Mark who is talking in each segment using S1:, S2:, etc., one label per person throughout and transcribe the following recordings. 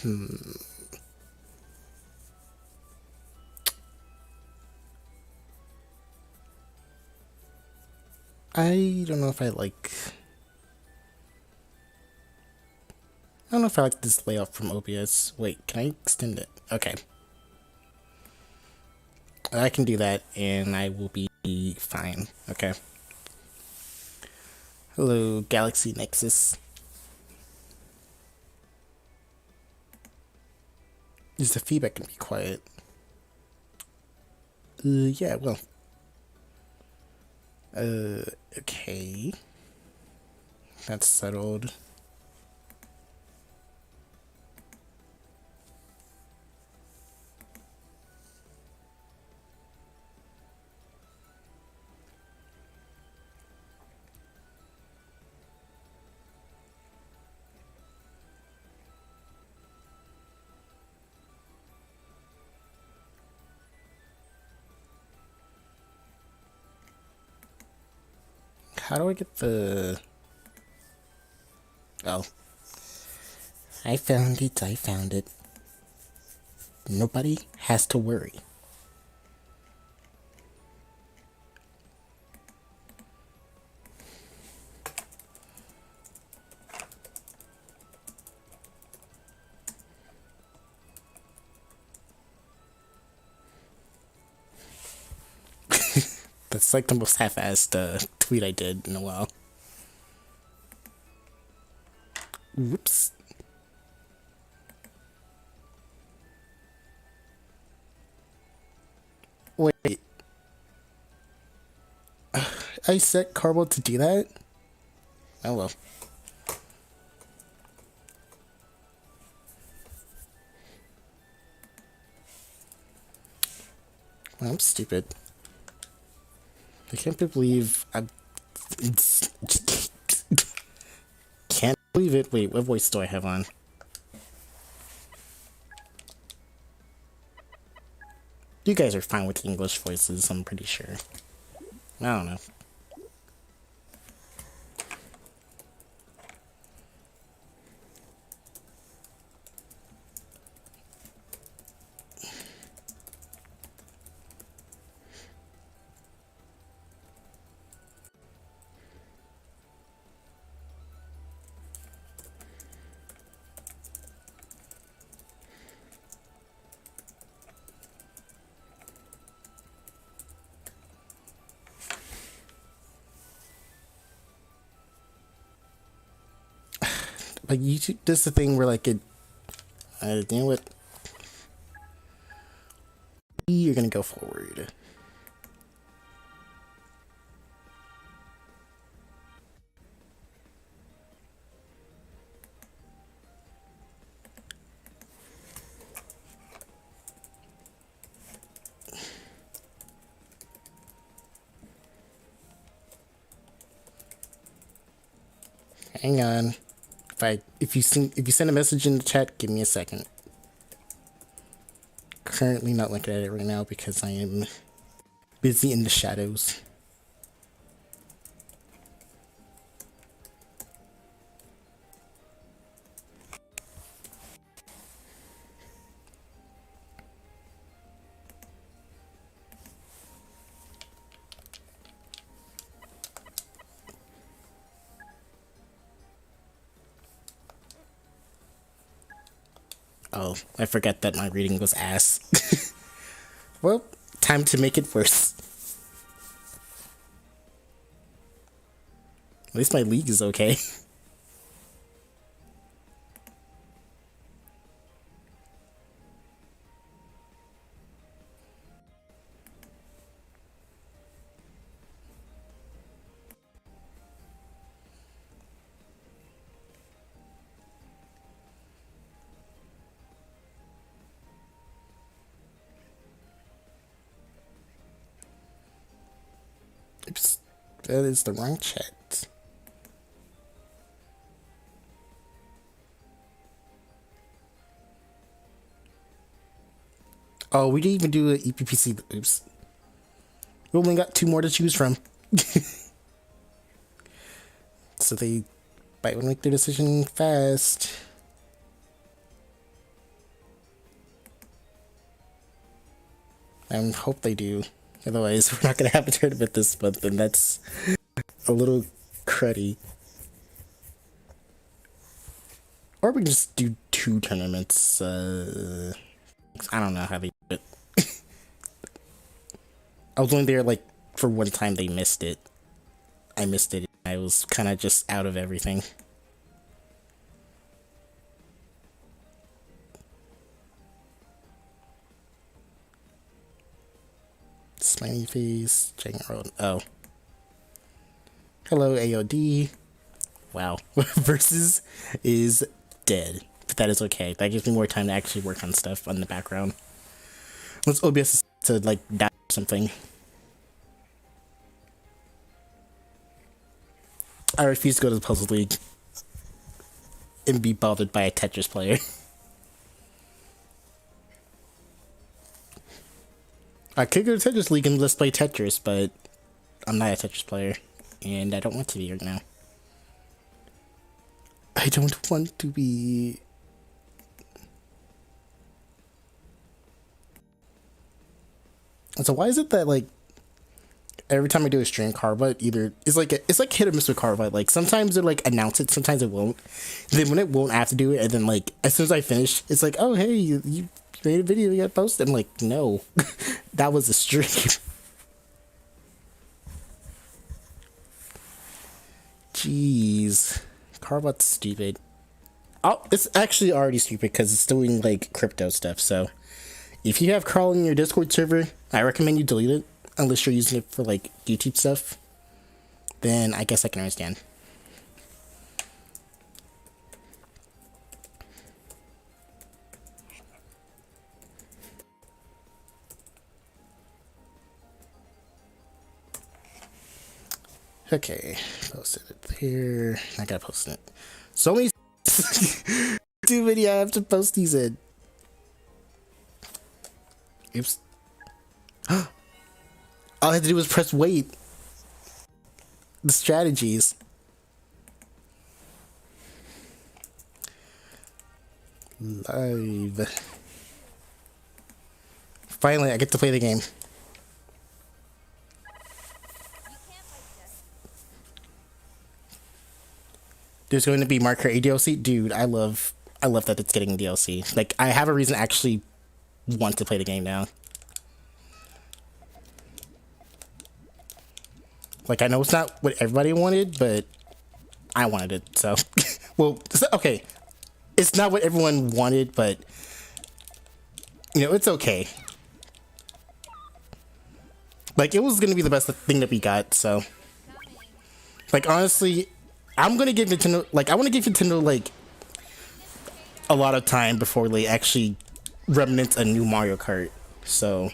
S1: I don't know if I like... I don't know if I like this layout from OBS. Wait, can I extend it? Okay. I can do that and I will be fine. Okay. Hello, Galaxy Nexus. Is the feedback gonna be quiet? Yeah, well. Okay. That's settled. How do I get the... Oh. I found it. Nobody has to worry. That's like the most half-assed tweet I did in a while. Whoops. Wait. I set Carbo to do that? Oh well. I'm stupid. I can't believe can't believe it. Wait, what voice do I have on? You guys are fine with English voices, I'm pretty sure. I don't know. Like YouTube does the thing where like it, you know what? You're gonna go forward. Hang on. If you send a message in the chat, give me a second. Currently not looking at it right now because I am busy in the shadows. Oh, I forgot that my reading was ass. Well, time to make it worse. At least my league is okay. Oops, that is the wrong chat. Oh, we didn't even do an EPPC. Oops. We only got 2 more to choose from. So they might want to make their decision fast. I hope they do. Otherwise, we're not gonna have a tournament this month, and that's a little cruddy. Or we can just do 2 tournaments. I don't know how they do it. I was only there like for one time. They missed it. I missed it. I was kind of just out of everything. Smiley face, checking road. Oh. Hello, AOD. Wow. Versus is dead. But that is okay. That gives me more time to actually work on stuff on the background. Once OBS to like die or something. I refuse to go to the Puzzle League and be bothered by a Tetris player. I could go to Tetris League and let's play Tetris, but I'm not a Tetris player, and I don't want to be right now. I don't want to be. So why is it that like every time I do a stream, Carva either it's like hit or miss with Carva. Like sometimes it like announce it, sometimes it won't. Then when it won't, I have to do it, and then like as soon as I finish, it's like, oh hey, you made a video, you gotta post it. I'm like, no, that was a stream. Jeez, Carva's stupid. Oh, it's actually already stupid because it's doing like crypto stuff. So if you have crawl in your Discord server, I recommend you delete it unless you're using it for like YouTube stuff. Then I guess I can understand. Okay, posted it here. I gotta post it. So many too many I have to post these in. Oops. All I had to do was press wait. The strategies. Live. Finally, I get to play the game. There's going to be Marker A DLC. Dude, I love that it's getting DLC. Like, I have a reason to actually want to play the game now. Like, I know it's not what everybody wanted, but I wanted it, so. Well, okay. It's not what everyone wanted, but, you know, it's okay. Like, it was going to be the best thing that we got, so. Like, honestly, I'm going to give Nintendo, like, I want to give Nintendo, like, a lot of time before they actually remnant a new Mario Kart, so.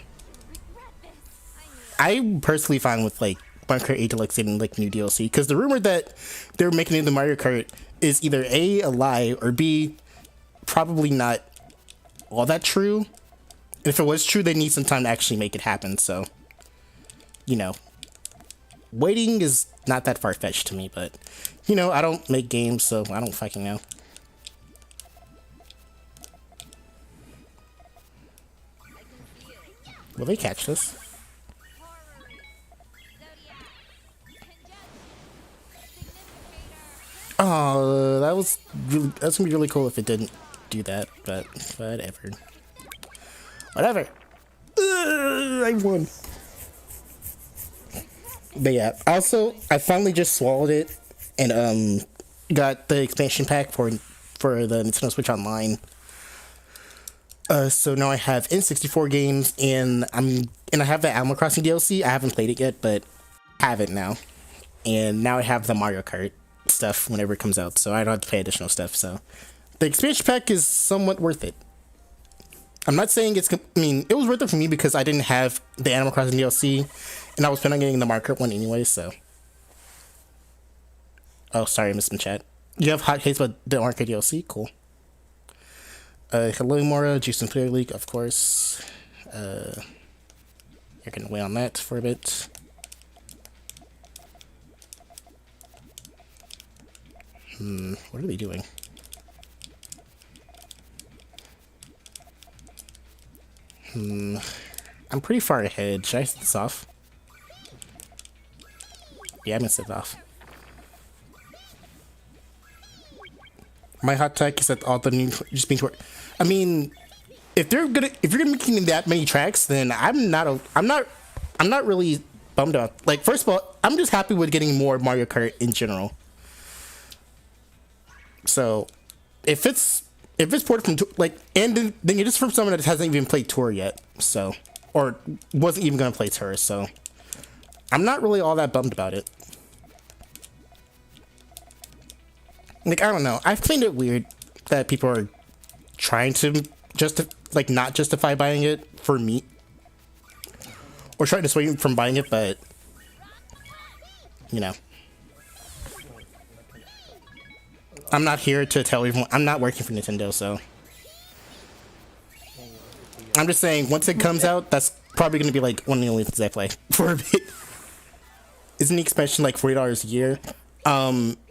S1: I'm personally fine with, like, Mario Kart 8 Deluxe getting, like, new DLC, because the rumor that they're making it the Mario Kart is either A, a lie, or B, probably not all that true. And if it was true, they need some time to actually make it happen, so, you know. Waiting is not that far-fetched to me, but, you know, I don't make games, so I don't fucking know. Will they catch this? Oh, that's gonna be really cool if it didn't do that, but whatever. Whatever. I won. But yeah, also I finally just swallowed it and got the expansion pack for the Nintendo Switch Online. So now I have N64 games and I have the Animal Crossing DLC. I haven't played it yet, but I have it now. And now I have the Mario Kart stuff whenever it comes out, so I don't have to pay additional stuff. So the expansion pack is somewhat worth it. I'm not saying it was worth it for me because I didn't have the Animal Crossing DLC and I was planning on getting the Mario Kart one anyway, so. Oh, sorry, I missed some chat. You have hot takes about the Mario Kart DLC? Cool. Hello Mora, Juice and Player League, of course. You're gonna wait on that for a bit. What are they doing? I'm pretty far ahead. Should I set this off? Yeah, I'm gonna set it off. My hot take is that all the new just being I mean, if you're gonna making that many tracks, then I'm not really bummed out. Like, first of all, I'm just happy with getting more Mario Kart in general. So, if it's ported from like, and then it is from someone that hasn't even played Tour yet, so, or wasn't even gonna play Tour, so I'm not really all that bummed about it. Like, I don't know. I find it weird that people are trying to not justify buying it for me, or trying to sway me from buying it, but you know, I'm not here to tell everyone. I'm not working for Nintendo, so I'm just saying once it comes out, that's probably going to be like one of the only things I play for a bit. Isn't the expansion like $40 a year?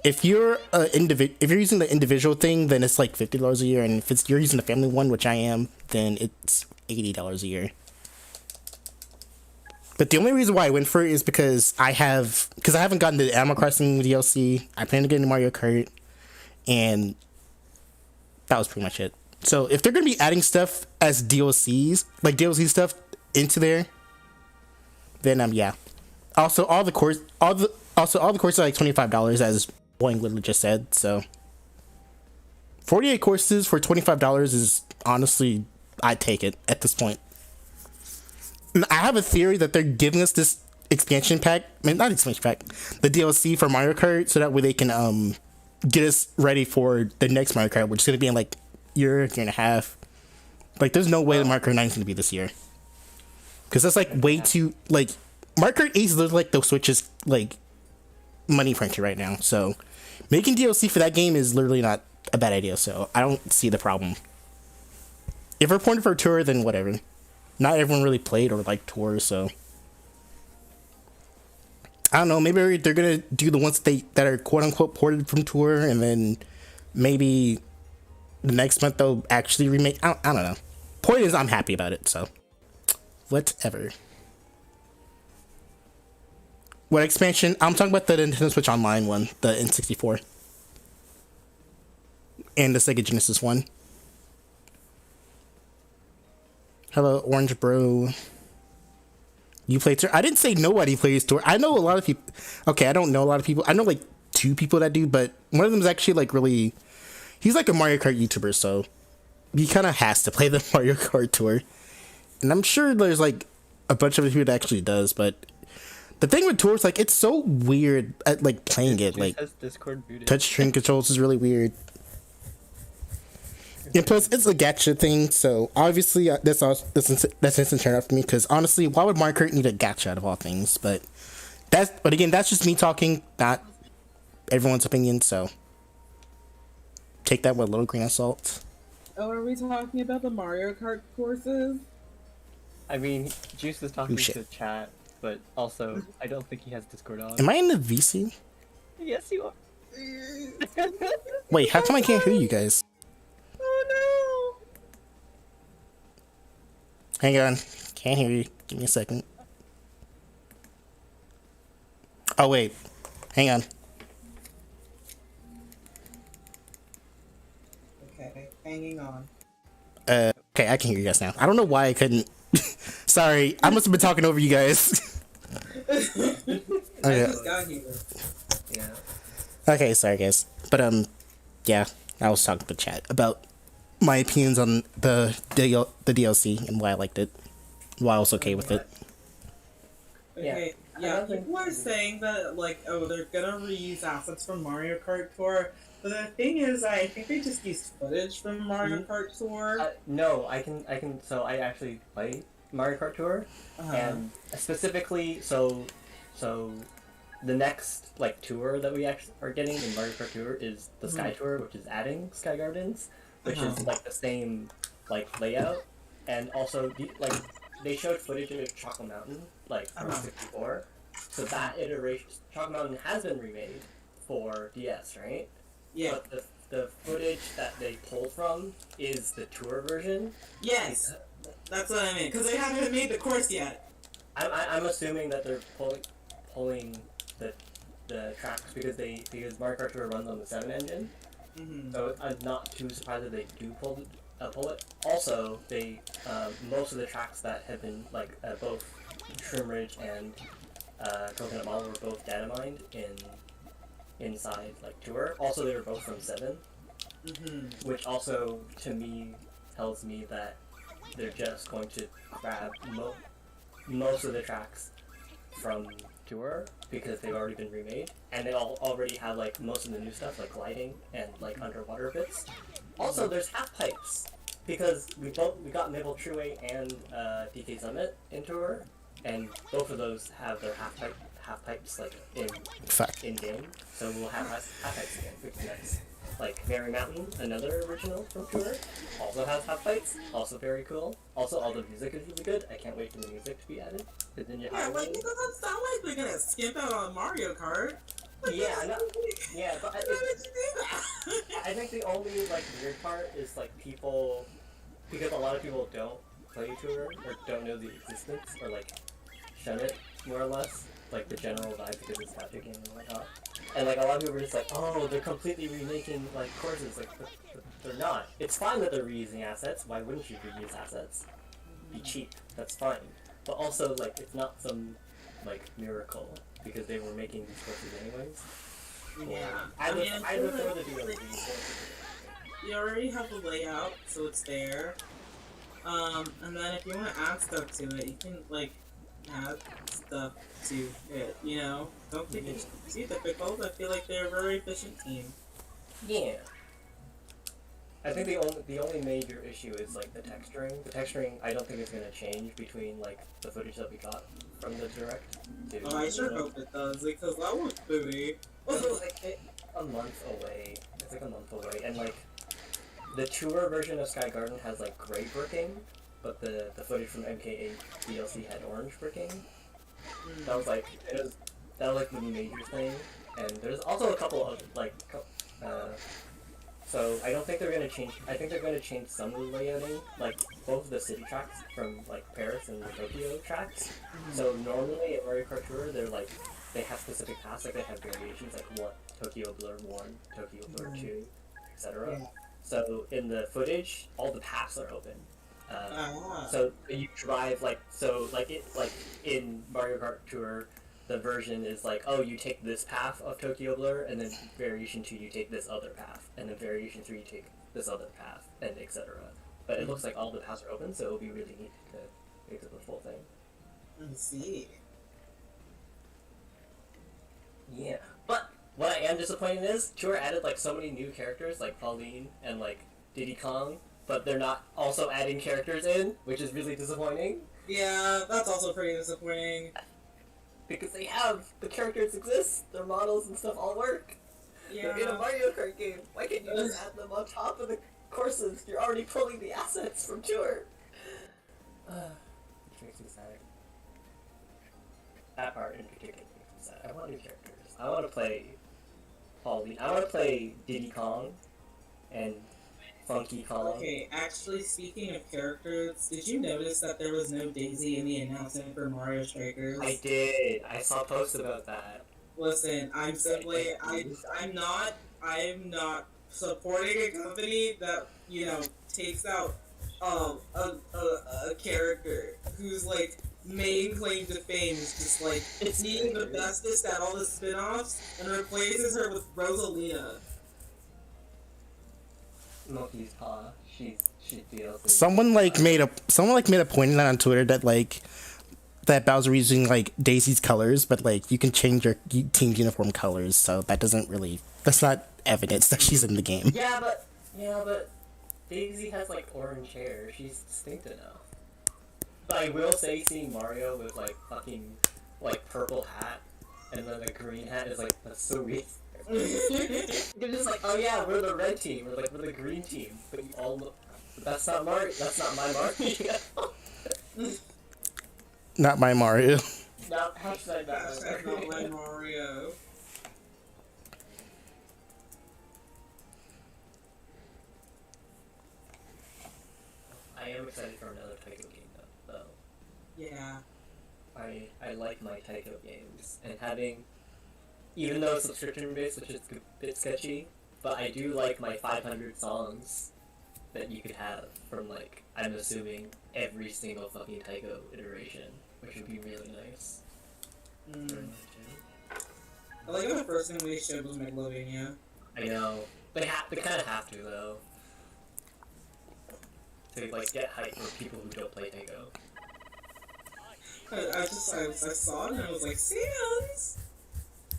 S1: If you're using the individual thing, then it's like $50 a year, and if you're using the family one, which I am, then it's $80 a year. But the only reason why I went for it is because I haven't gotten the Animal Crossing DLC. I plan to get into Mario Kart, and that was pretty much it. So if they're gonna be adding stuff as DLCs, like DLC stuff into there, then yeah. Also, all the courses are like $25, as Boeing literally just said. So 48 courses for $25 is honestly, I'd take it at this point. And I have a theory that they're giving us this expansion pack, I mean, not expansion pack, the DLC for Mario Kart, so that way they can get us ready for the next Mario Kart, which is gonna be in like year and a half. Like, there's no way the Mario Kart 9 is gonna be this year, because that's like way too like. Mario Kart 8 is like the Switch's like money printer right now, so making DLC for that game is literally not a bad idea. So I don't see the problem. If we're porting for Tour, then whatever. Not everyone really played or liked Tour, so I don't know. Maybe they're gonna do the ones that are quote unquote ported from Tour, and then maybe the next month they'll actually remake. I don't know. Point is, I'm happy about it, so whatever. What expansion? I'm talking about the Nintendo Switch Online one, the N64, and the Sega Genesis one. Hello, Orange Bro. You play Tour? I didn't say nobody plays Tour. I know a lot of people. Okay, I don't know a lot of people. I know like 2 people that do, but one of them is actually like really. He's like a Mario Kart YouTuber, so he kind of has to play the Mario Kart Tour. And I'm sure there's like a bunch of people that actually does, but the thing with Tour is like it's so weird at like playing it. Like touchscreen controls is really weird. And plus, it's a gacha thing, so obviously that's instant turn off for me. Because honestly, why would Mario Kart need a gacha out of all things? But again, that's just me talking, not everyone's opinion. So take that with a little grain of salt.
S2: Oh, are we talking about the Mario Kart courses?
S3: I mean, Juice was talking to chat, but also I don't think he has Discord on.
S1: Am I in the VC?
S3: Yes, you are.
S1: Wait, how come I can't hear you guys?
S2: Oh no!
S1: Hang on, can't hear you. Give me a second. Oh wait, hang on.
S2: Okay, hanging on.
S1: Okay, I can hear you guys now. I don't know why I couldn't. Sorry, I must have been talking over you guys.
S2: Okay. I just got here.
S3: Yeah.
S1: Okay, sorry guys, but yeah, I was talking to chat about my opinions on the DLC and why I liked it, why I was okay with it.
S2: Okay, yeah, people are saying that, like, oh, they're gonna reuse assets from Mario Kart Tour, but the thing is, I think they just used footage from Mario Kart Tour.
S3: No, I can, so I actually play Mario Kart Tour, and specifically, so the next, like, tour that we actually are getting in Mario Kart Tour is the Sky Tour, which is adding Sky Gardens, which is, like, the same, like, layout, and also, like, they showed footage of Chocolate Mountain, like, from 64, so that iteration, Chocolate Mountain has been remade for DS, right?
S2: Yeah.
S3: But the footage that they pulled from is the tour version.
S2: Yes. That's what I mean, because they haven't made the course yet.
S3: I'm assuming that they're pulling the tracks because Mario Kart Tour runs on the 7 engine.
S2: Mm-hmm.
S3: So I'm not too surprised that they do pull it. Also, they most of the tracks that have been both Shroom Ridge and Coconut Mall were both data mined inside Tour. Also, they were both from 7, which also to me tells me that they're just going to grab most of the tracks from Tour because they've already been remade, and they already have most of the new stuff like gliding and underwater bits. Also, there's half pipes because we got Nibble Trueway and DK Summit in Tour, and both of those have their half pipes in game. So we'll have half pipes again, which is nice. Merry Mountain, another original from Tour, also has half pipes, also very cool. Also, all the music is really good. I can't wait for the music to be added.
S2: Yeah, it doesn't sound like they're gonna skimp out on Mario Kart.
S3: Yeah, no, yeah, but
S2: why would you do that?
S3: I think the only weird part is people, because a lot of people don't play Tour or don't know the existence or shun it more or less, the general vibe because it's a game and whatnot. And a lot of people are just oh, they're completely remaking courses. But they're not. It's fine that they're reusing assets. Why wouldn't you reuse assets? Be cheap. That's fine. But also it's not some miracle because they were making these courses anyways.
S2: Yeah.
S3: I look for the DLC.
S2: You already have the layout, so it's there. And then if you want to add stuff to it, you can add stuff to it, Don't take it too difficult. I feel like they're a very efficient team.
S3: Yeah. I think the only major issue is the texturing. The texturing I don't think is gonna change between the footage that we got from the direct.
S2: I sure hope it does, because that was booty.
S3: It's a month away. It's a month away, and the Tour version of Sky Garden has gray bricking, but the footage from MK8 DLC had orange bricking. That was the major thing, and there's also a couple of so I don't think they're gonna change. I think they're gonna change some of the layouting, both of the city tracks from Paris and the Tokyo tracks. So normally at Mario Kart Tour, they have specific paths, they have variations Tokyo Blur 1, Tokyo Blur 2, etc. Yeah. So in the footage, all the paths are open. So you drive in Mario Kart Tour, the version is oh, you take this path of Tokyo Blur, and then variation 2 you take this other path, and then variation 3 you take this other path, and etc. But it looks like all the paths are open, so it'll be really neat to make it the full thing.
S2: I see.
S3: Yeah, but what I am disappointed is Tour added so many new characters like Pauline and Diddy Kong, but they're not also adding characters in, which is really disappointing.
S2: Yeah, that's also pretty disappointing.
S3: Because the characters exist, their models and stuff all work. Yeah. They're in a Mario Kart game. Why can't you just add them on top of the courses? You're already pulling the assets from Tour. Which makes me sad. That part in particular makes me sad. I want new characters. I want to play Pauline. I want to play Diddy Kong and Funky Kong.
S2: Okay, actually, speaking of characters, did you notice that there was no Daisy in the announcement for Mario Strikers?
S3: I did. I saw posts about that.
S2: Listen, I'm not supporting a company that, takes out a character whose main claim to fame is just being the bestest at all the spin-offs and replaces her with Rosalina.
S3: Monkey's Paw. She's DLC.
S1: Someone made a point of that on Twitter that Bowser was using Daisy's colors, but you can change your team's uniform colors, so that's not evidence that she's in the game.
S3: Yeah, but Daisy has orange hair. She's distinct enough. But I will say, seeing Mario with fucking purple hat and then the green hat is that's so weird. You're just oh yeah, we're the red team, we're the green team, but you all look. That's not Mario. That's not my Mario.
S1: Not my Mario.
S3: Not hashtag
S2: not my Mario.
S3: I am am excited for another Taiko game though.
S2: Yeah.
S3: I like my Taiko games, and having, even though it's subscription based, which is a bit sketchy, but I do like my 500 songs that you could have from, like, I'm assuming every single fucking Taiko iteration, which would be really nice.
S2: I like how the first thing we showed was Megalovania.
S3: I know. They kind of have to, though. To, like, get hype for people who don't play Taiko.
S2: I saw it and I was like, Sans!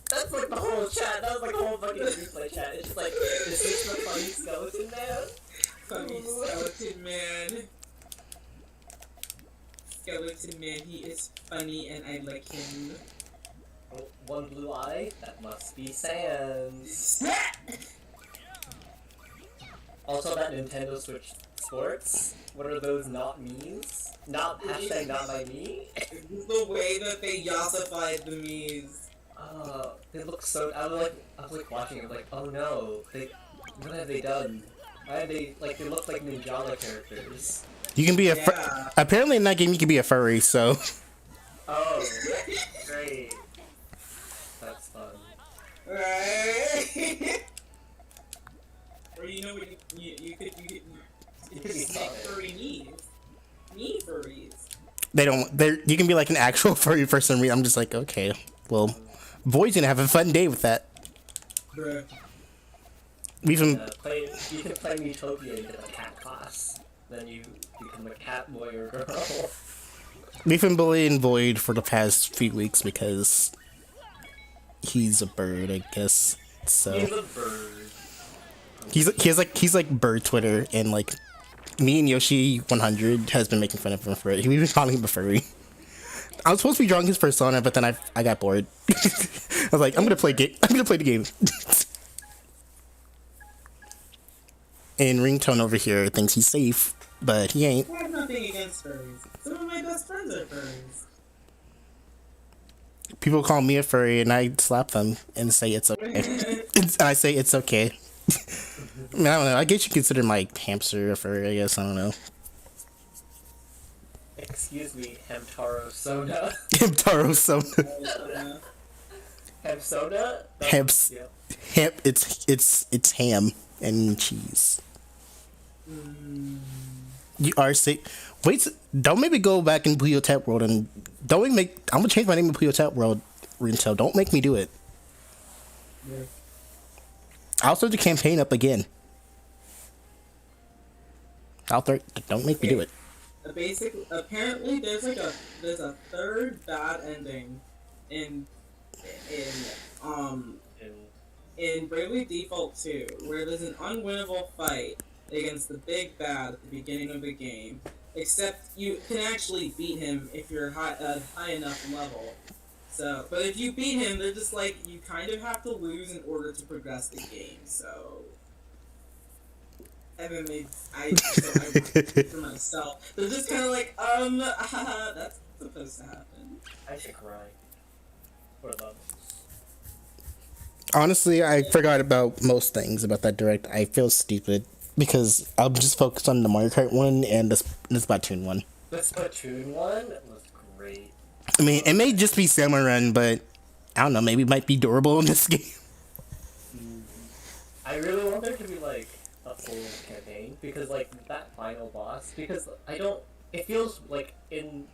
S3: That's like the whole chat. That was like the whole fucking replay chat. It's just like, this is the funny skeleton man.
S2: Funny skeleton man. Skeleton man, he is funny and I like him.
S3: Oh, one blue eye? That must be Sans. Also, that Nintendo Switch Sports. What are those not me's? Not hashtag not my me?
S2: The way that they yassified the me's.
S3: They look so. I was like watching it, like, oh no, what have they done? Why have they, like, they look like Ninjala characters?
S1: You can be apparently in that game you can be a furry, so.
S3: Oh, great. That's fun.
S2: Right? Or you know what you could make furry knees. Knee furries.
S1: You can be like an actual furry for some reason. I'm just like, okay, well, Void's gonna have a fun day with that.
S2: Bruh.
S1: You
S3: can play Utopia in a cat class. Then you become a cat boy or girl.
S1: We've been bullying Void for the past few weeks because he's a bird, I guess. So
S3: He's a bird.
S1: He's like bird Twitter, and like me and Yoshi 100 has been making fun of him for it. We've been calling him a furry. I was supposed to be drawing his persona, but then I got bored. I was like, I'm gonna play the game. And Ringtone over here thinks he's safe, but he ain't.
S2: I have nothing against furries. Some of my best friends are furries.
S1: People call me a furry, and I slap them and say it's okay. And I say it's okay. I mean, I don't know. I guess you consider my hamster a furry, I guess. I don't know.
S3: Excuse me, Hamtaro Soda.
S1: Hamtaro soda.
S3: Ham soda?
S1: Hamps.
S3: Yeah.
S1: Ham. It's ham and cheese. You are sick. Wait, don't make me go back in PuyoTet World and don't make. I'm gonna change my name to PuyoTet World. Rintel, don't make me do it.
S2: Yeah.
S1: I'll start the campaign up again. Don't make me do it.
S2: Apparently there's a third bad ending in Bravely Default 2, where there's an unwinnable fight against the big bad at the beginning of the game. Except you can actually beat him if you're high enough level. So, but if you beat him, they're just like, you kind of have to lose in order to progress the game. So, and then I want it for myself. They're just kind of like, that's supposed to happen.
S3: I should cry. For love.
S1: Honestly, I forgot about most things about that direct. I feel stupid because I'm just focused on the Mario Kart one and the Splatoon one.
S3: The Splatoon one was great.
S1: I mean, it may just be Samurai, but I don't know. Maybe it might be durable in this game.
S3: I really want there to be like a full campaign because like that final boss. Because it feels like in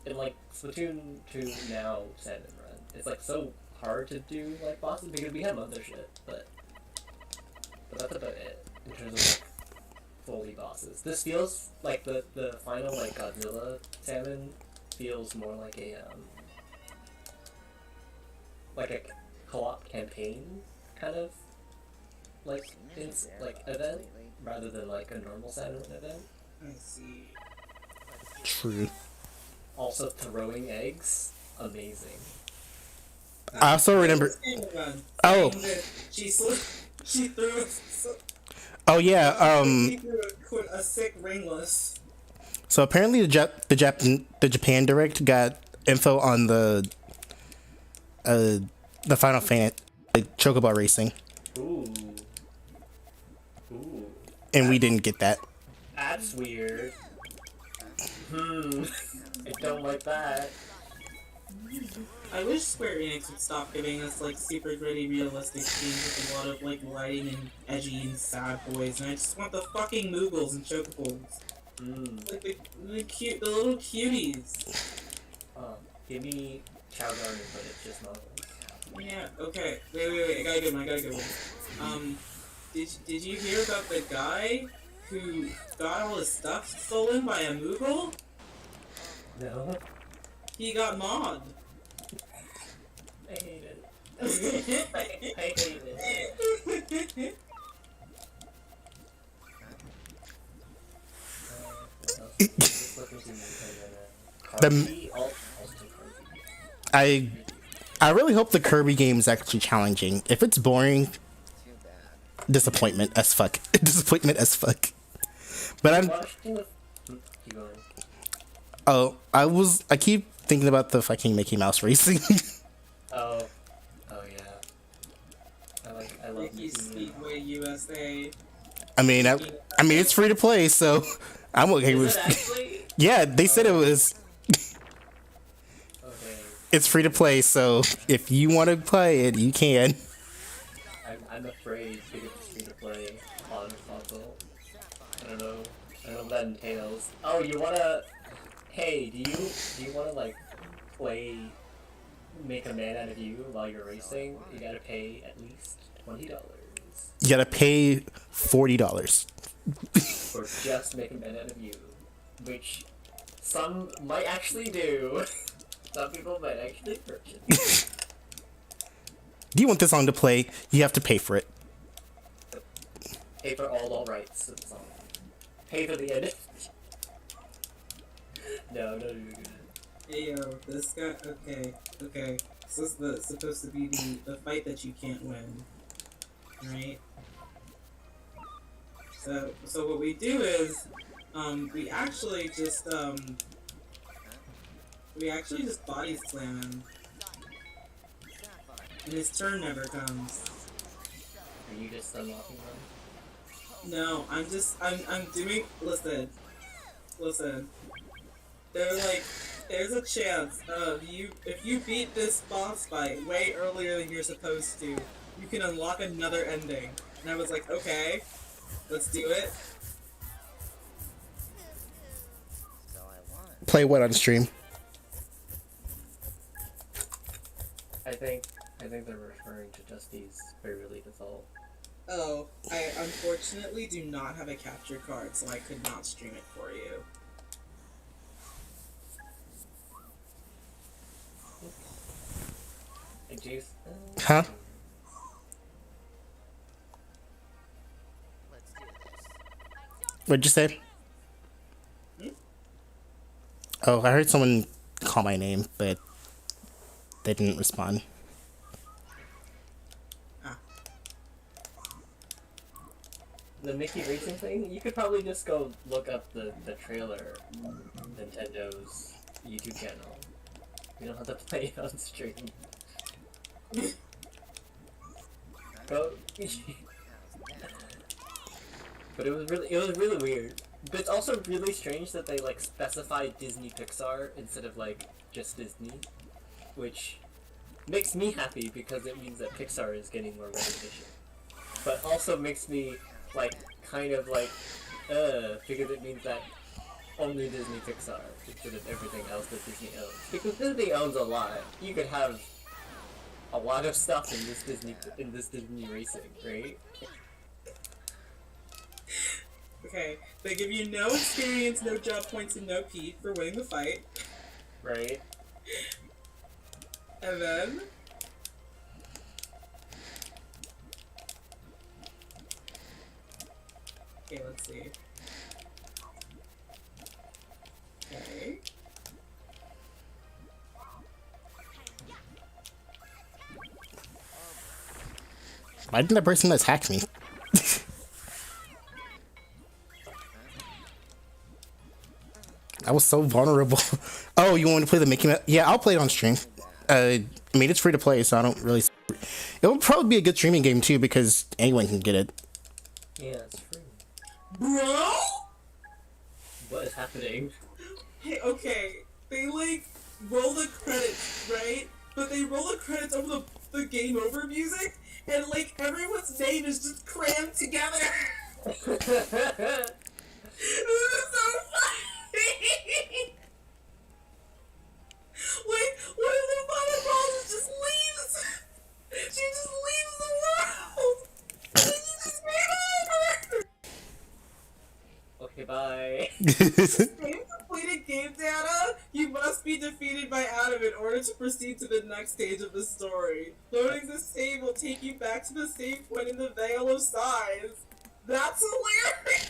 S3: like Splatoon 2 now Salmon Run. It's like so hard to do like bosses because we have other shit, but that's about it in terms of like fully bosses. This feels like the final like Godzilla salmon feels more like a co-op campaign kind of like event rather than like a normal salmon event.
S2: I see.
S1: True.
S3: Also, throwing eggs, amazing.
S1: I also remember. Oh.
S2: She threw.
S1: Oh yeah.
S2: She threw a sick ringless.
S1: So apparently the Japan Direct got info on the Final Fantasy Chocobo Racing.
S3: Ooh.
S1: And we didn't get that.
S3: That's weird. I don't like that.
S2: I wish Square Enix would stop giving us like super gritty, realistic games with a lot of like lighting and edgy and sad boys, and I just want the fucking Moogles and Chocobos. Like the little cuties.
S3: Give me Chow Garden, but it's just novels.
S2: Yeah. Okay. Wait. I gotta go. Did you hear about the guy who got all his stuff stolen by a Moogle?
S3: No.
S2: He got mobbed.
S3: I hate it. I hate it.
S1: I really hope the Kirby game is actually challenging. If it's boring, disappointment as fuck. Disappointment as fuck. But I keep thinking about the fucking Mickey Mouse racing.
S3: Oh yeah. I love
S2: Mickey Speedway USA.
S1: I mean, it's free to play, so I'm okay with.
S3: Actually?
S1: Yeah, they said it was.
S3: Okay.
S1: It's free to play, so if you want to play it, you can.
S3: I'm afraid because it's free to play on console. I don't know what that entails. Oh, you wanna? Hey, do you wanna like play? Make a man out of you while you're racing? You gotta pay at least $20.
S1: You gotta pay $40.
S3: Or just make a man out of you, which some might actually do. Some people might actually purchase.
S1: Do you want this song to play? You have to pay for it.
S3: Pay for all rights to the song. Pay for the edit. No.
S2: Hey yo, this guy. Okay. So this is supposed to be the fight that you can't win, right? So what we do is, we actually just body slam him, and his turn never comes.
S3: Are you just unlocking them?
S2: No, I'm doing. Listen. There's a chance of if you beat this boss fight way earlier than you're supposed to, you can unlock another ending. And I was like, okay, let's do it.
S1: Play what on stream?
S3: I think they're referring to just these pre-release default.
S2: Oh, I unfortunately do not have a capture card, so I could not stream it for you.
S3: Juice.
S1: Huh? What'd you say? Oh, I heard someone call my name, but they didn't respond.
S3: The Mickey racing thing? You could probably just go look up the trailer on Nintendo's YouTube channel. You don't have to play it on stream. Go. But it was really weird. But it's also really strange that they like specified Disney Pixar instead of like just Disney, which makes me happy because it means that Pixar is getting more recognition. But also makes me like kind of like because it means that only Disney Pixar instead of everything else that Disney owns. Because Disney owns a lot. You could have a lot of stuff in this Disney racing, right?
S2: Okay, they give you no experience, no job points, and no P for winning the fight.
S3: Right.
S2: And then okay, let's see. Okay.
S1: Why didn't that person attack me? I was so vulnerable. Oh, you want to play the Mickey Mouse? Yeah, I'll play it on stream. I mean, it's free to play, so I don't really... It'll probably be a good streaming game, too, because anyone can get it.
S3: Yeah, it's free.
S2: Bro?
S3: What is happening?
S2: Hey, okay, they like roll the credits, right? But they roll the credits over the game over music, and like everyone's name is just crammed together. This is so funny. Like, one of the mother balls just leaves. She just leaves the world. And then you just game over.
S3: Okay, bye.
S2: Save completed game data. You must be defeated by Adam in order to proceed to the next stage of the story. Loading the save will take you back to the save point in the Veil of Sighs. That's hilarious.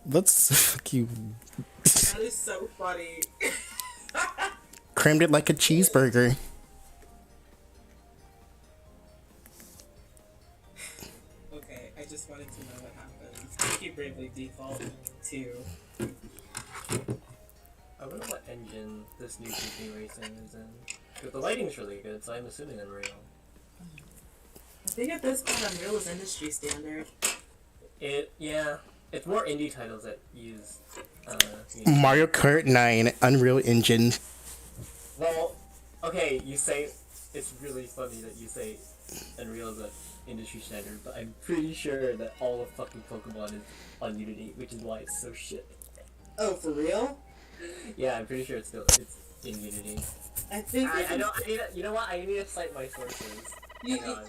S1: Let's fuck you.
S2: That is so funny.
S1: Crammed it like a cheeseburger.
S2: Okay, I just wanted to know what happens. Thank you, Bravely Default 2.
S3: I wonder what engine this new GP racing is in. But the lighting's really good, so I'm assuming Unreal.
S2: I think at this point Unreal is industry standard.
S3: Yeah. It's more indie titles that use,
S1: Mario Kart 9 Unreal Engine.
S3: Well, okay, you say, it's really funny that you say Unreal is an industry standard, but I'm pretty sure that all of fucking Pokemon is on Unity, which is why it's so shit.
S2: Oh, for real?
S3: Yeah, I'm pretty sure it's in Unity.
S2: I think
S3: you know what? I need to cite my sources.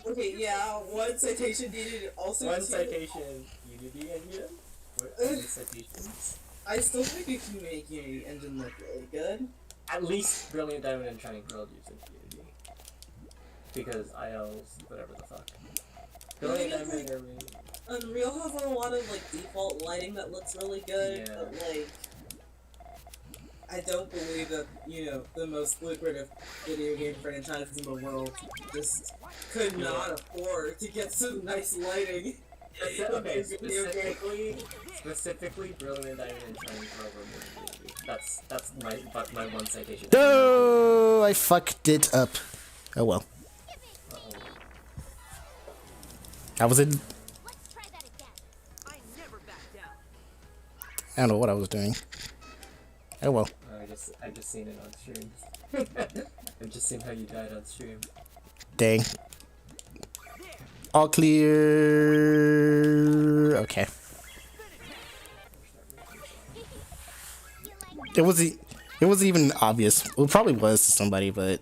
S2: Okay, yeah, one citation needed, also
S3: One
S2: two.
S3: citation, Unity engine? What are the citations?
S2: I still think you can make Unity engine look really good.
S3: At least Brilliant Diamond and Shining Pearl use Unity. Because IL's whatever the fuck. Brilliant Diamond are really...
S2: Unreal has a lot of like default lighting that looks really good,
S3: Yeah.
S2: but like I don't believe that, you know, the most lucrative video game franchises in the world just could not afford to get some nice lighting.
S3: Okay, specifically Brilliant Diamond and Shining Pearl were more Unity. That's my one citation.
S1: Oh, I fucked it up. Oh well.
S3: Uh-oh.
S1: I was in.
S4: Let's try that again. I never back down.
S1: I don't know what I was doing. Oh well.
S3: I've just seen it on stream. I've just seen how you died on stream.
S1: Dang. All clear. Okay. It wasn't even obvious. Well, it probably was to somebody, but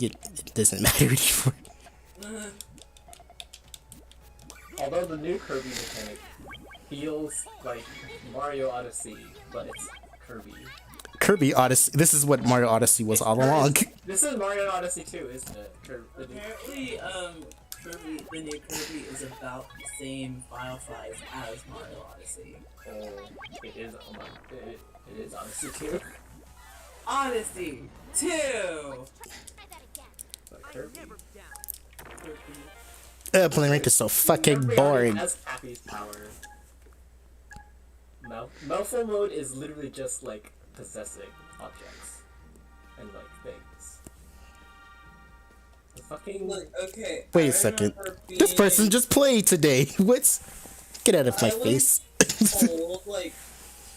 S1: it doesn't matter anymore.
S3: Although the new Kirby mechanic feels like Mario Odyssey, but it's Kirby.
S1: Kirby Odyssey. This is what Mario Odyssey was all along.
S3: This is Mario Odyssey 2, isn't it?
S2: Apparently, Kirby, the new Kirby is about the same file size as Mario Odyssey.
S3: Oh, it is Odyssey 2.
S2: Odyssey 2!
S3: But Kirby.
S1: Playing ranked is so fucking
S3: Kirby
S1: boring.
S3: has Happy's power. Mouthful mode is literally just like possessing objects and like things. The fucking
S2: Like, okay.
S1: Wait
S2: I
S1: a second.
S2: remember
S1: This person
S2: being
S1: just played today. What's? Get out of my face.
S2: told, like,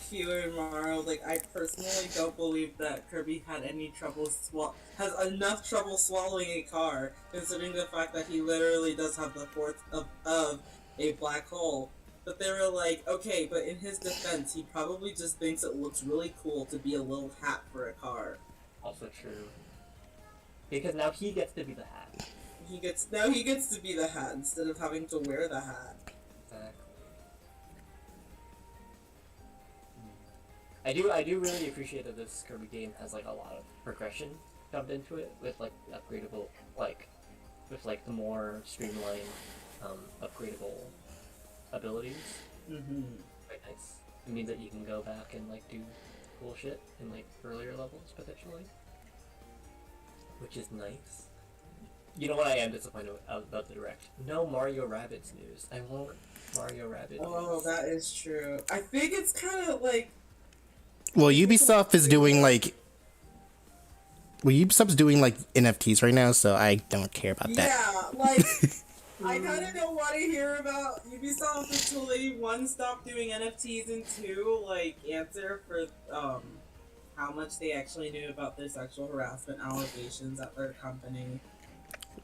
S2: Q and Mario, like, I personally don't believe that Kirby had any trouble has enough trouble swallowing a car, considering the fact that he literally does have the fourth of a black hole. But they were like, okay, but in his defense, he probably just thinks it looks really cool to be a little hat for a car.
S3: also true. Because now he gets to be the hat.
S2: He gets to be the hat instead of having to wear the hat.
S3: Exactly. I do really appreciate that this Kirby game has like a lot of progression dumped into it with like upgradable with the more streamlined upgradable abilities.
S2: Mm-hmm.
S3: Quite nice. It means that you can go back and like do cool shit in like earlier levels potentially, which is nice. You know what I am disappointed about the Direct? No Mario Rabbids news. I want Mario Rabbids
S2: Oh,
S3: news.
S2: that is true. I think it's kind of like
S1: Well, Ubisoft is doing like. Well, Ubisoft's doing like NFTs right now, so I don't care about that.
S2: yeah, like I kind of don't want to hear about Ubisoft until they, one, stop doing NFTs, and two, like, answer for, how much they actually knew about their sexual harassment allegations at their company.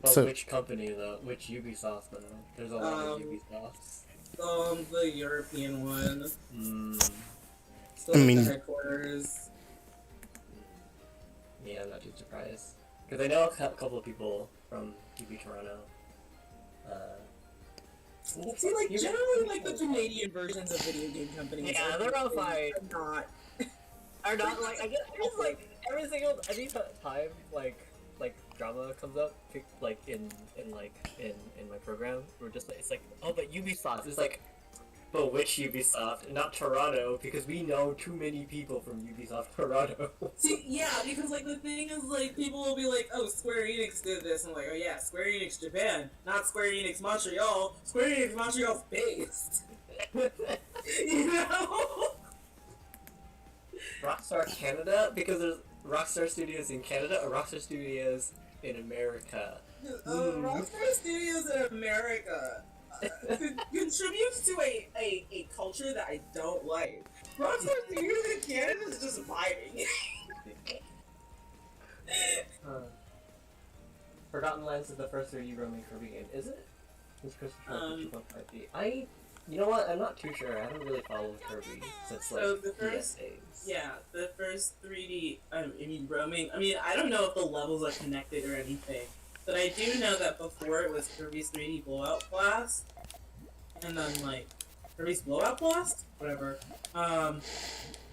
S3: Well,
S1: So-
S3: which company though? Which Ubisoft though? There's a lot of Ubisofts.
S2: The European one. Still
S1: I
S2: at
S1: mean-
S2: the headquarters.
S3: Yeah, I'm not too surprised. Because I know a couple of people from UB Toronto.
S2: See, like, generally, like, the Canadian versions of video game companies.
S3: Yeah,
S2: are
S3: they're all
S2: usually
S3: fine.
S2: Not.
S3: Are not like I just like every time like drama comes up like in my program, we're just like, it's like, oh, but Ubisoft is like, but which Ubisoft, not Toronto, because we know too many people from Ubisoft Toronto.
S2: See, yeah, because, like, the thing is, like, people will be like, oh, Square Enix did this, and, like, oh, yeah, Square Enix Japan, not Square Enix Montreal. Square Enix Montreal's based. You know?
S3: Rockstar Canada, because there's Rockstar Studios in Canada or Rockstar Studios in America.
S2: Rockstar Studios in America contributes to a culture that I don't like. Rockstar Studios in Canada is just vibing.
S3: Forgotten Lands is the first 3D roaming Kirby game, is it? It's Christopher 2.5D. You know what? I'm not too sure. I haven't really followed Kirby since like
S2: So the first,
S3: DS days.
S2: yeah, the first 3D, roaming. I mean, I don't know if the levels are connected or anything, but I do know that before it was Kirby's 3D Blowout Blast, and then like Kirby's Blowout Blast, whatever.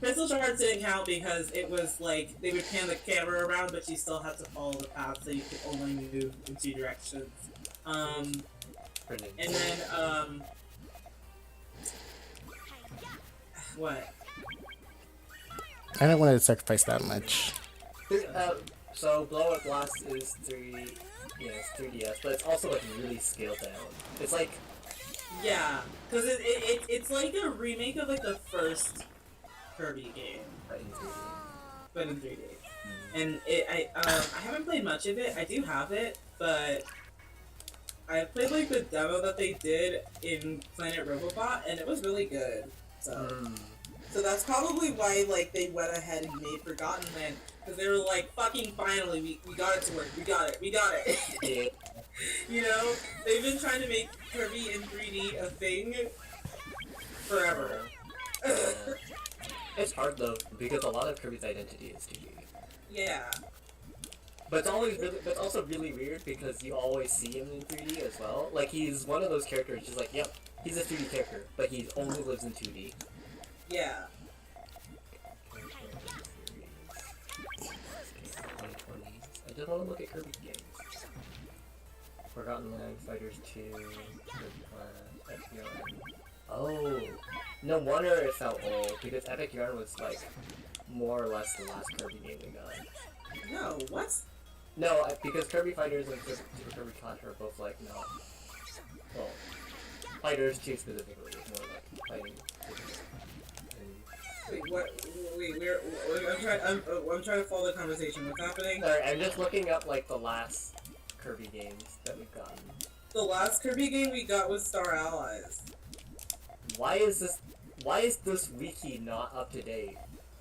S2: Crystal Shards didn't count because it was like they would pan the camera around, but you still had to follow the path, so you could only move in two directions. And then what?
S1: I don't want to sacrifice that much.
S3: So Blow Up Blast is 3DS, but it's also like really scaled down. It's like
S2: Yeah, because it's like a remake of like the first Kirby game, but in 3D. And I haven't played much of it. I do have it, but I played like the demo that they did in Planet Robobot, and it was really good. So that's probably why like they went ahead and made Forgotten Land, because they were like, fucking finally, we got it to work. We got it.
S3: yeah.
S2: You know, they've been trying to make Kirby in 3D a thing forever.
S3: It's hard though because a lot of Kirby's identity is 2D.
S2: Yeah.
S3: But it's also really weird because you always see him in 3D as well. Like he's one of those characters, just like, yep, he's a 3D character, but he only lives in 2D.
S2: Yeah.
S3: I just want to look at Kirby games. Forgotten Land, Fighters 2, Kirby Class, Epic Yarn. Oh, no wonder it felt old because Epic Yarn was like more or less the last Kirby game we got.
S2: No, what?
S3: No, because Kirby Fighters and Kirby Clash are both like no. Well, Fighters 2 specifically is more like fighting.
S2: Wait, what? Wait, I'm trying to follow the conversation. What's happening?
S3: Sorry, I'm just looking up like the last Kirby games that we've gotten.
S2: The last Kirby game we got was Star Allies.
S3: Why is this wiki not up to date?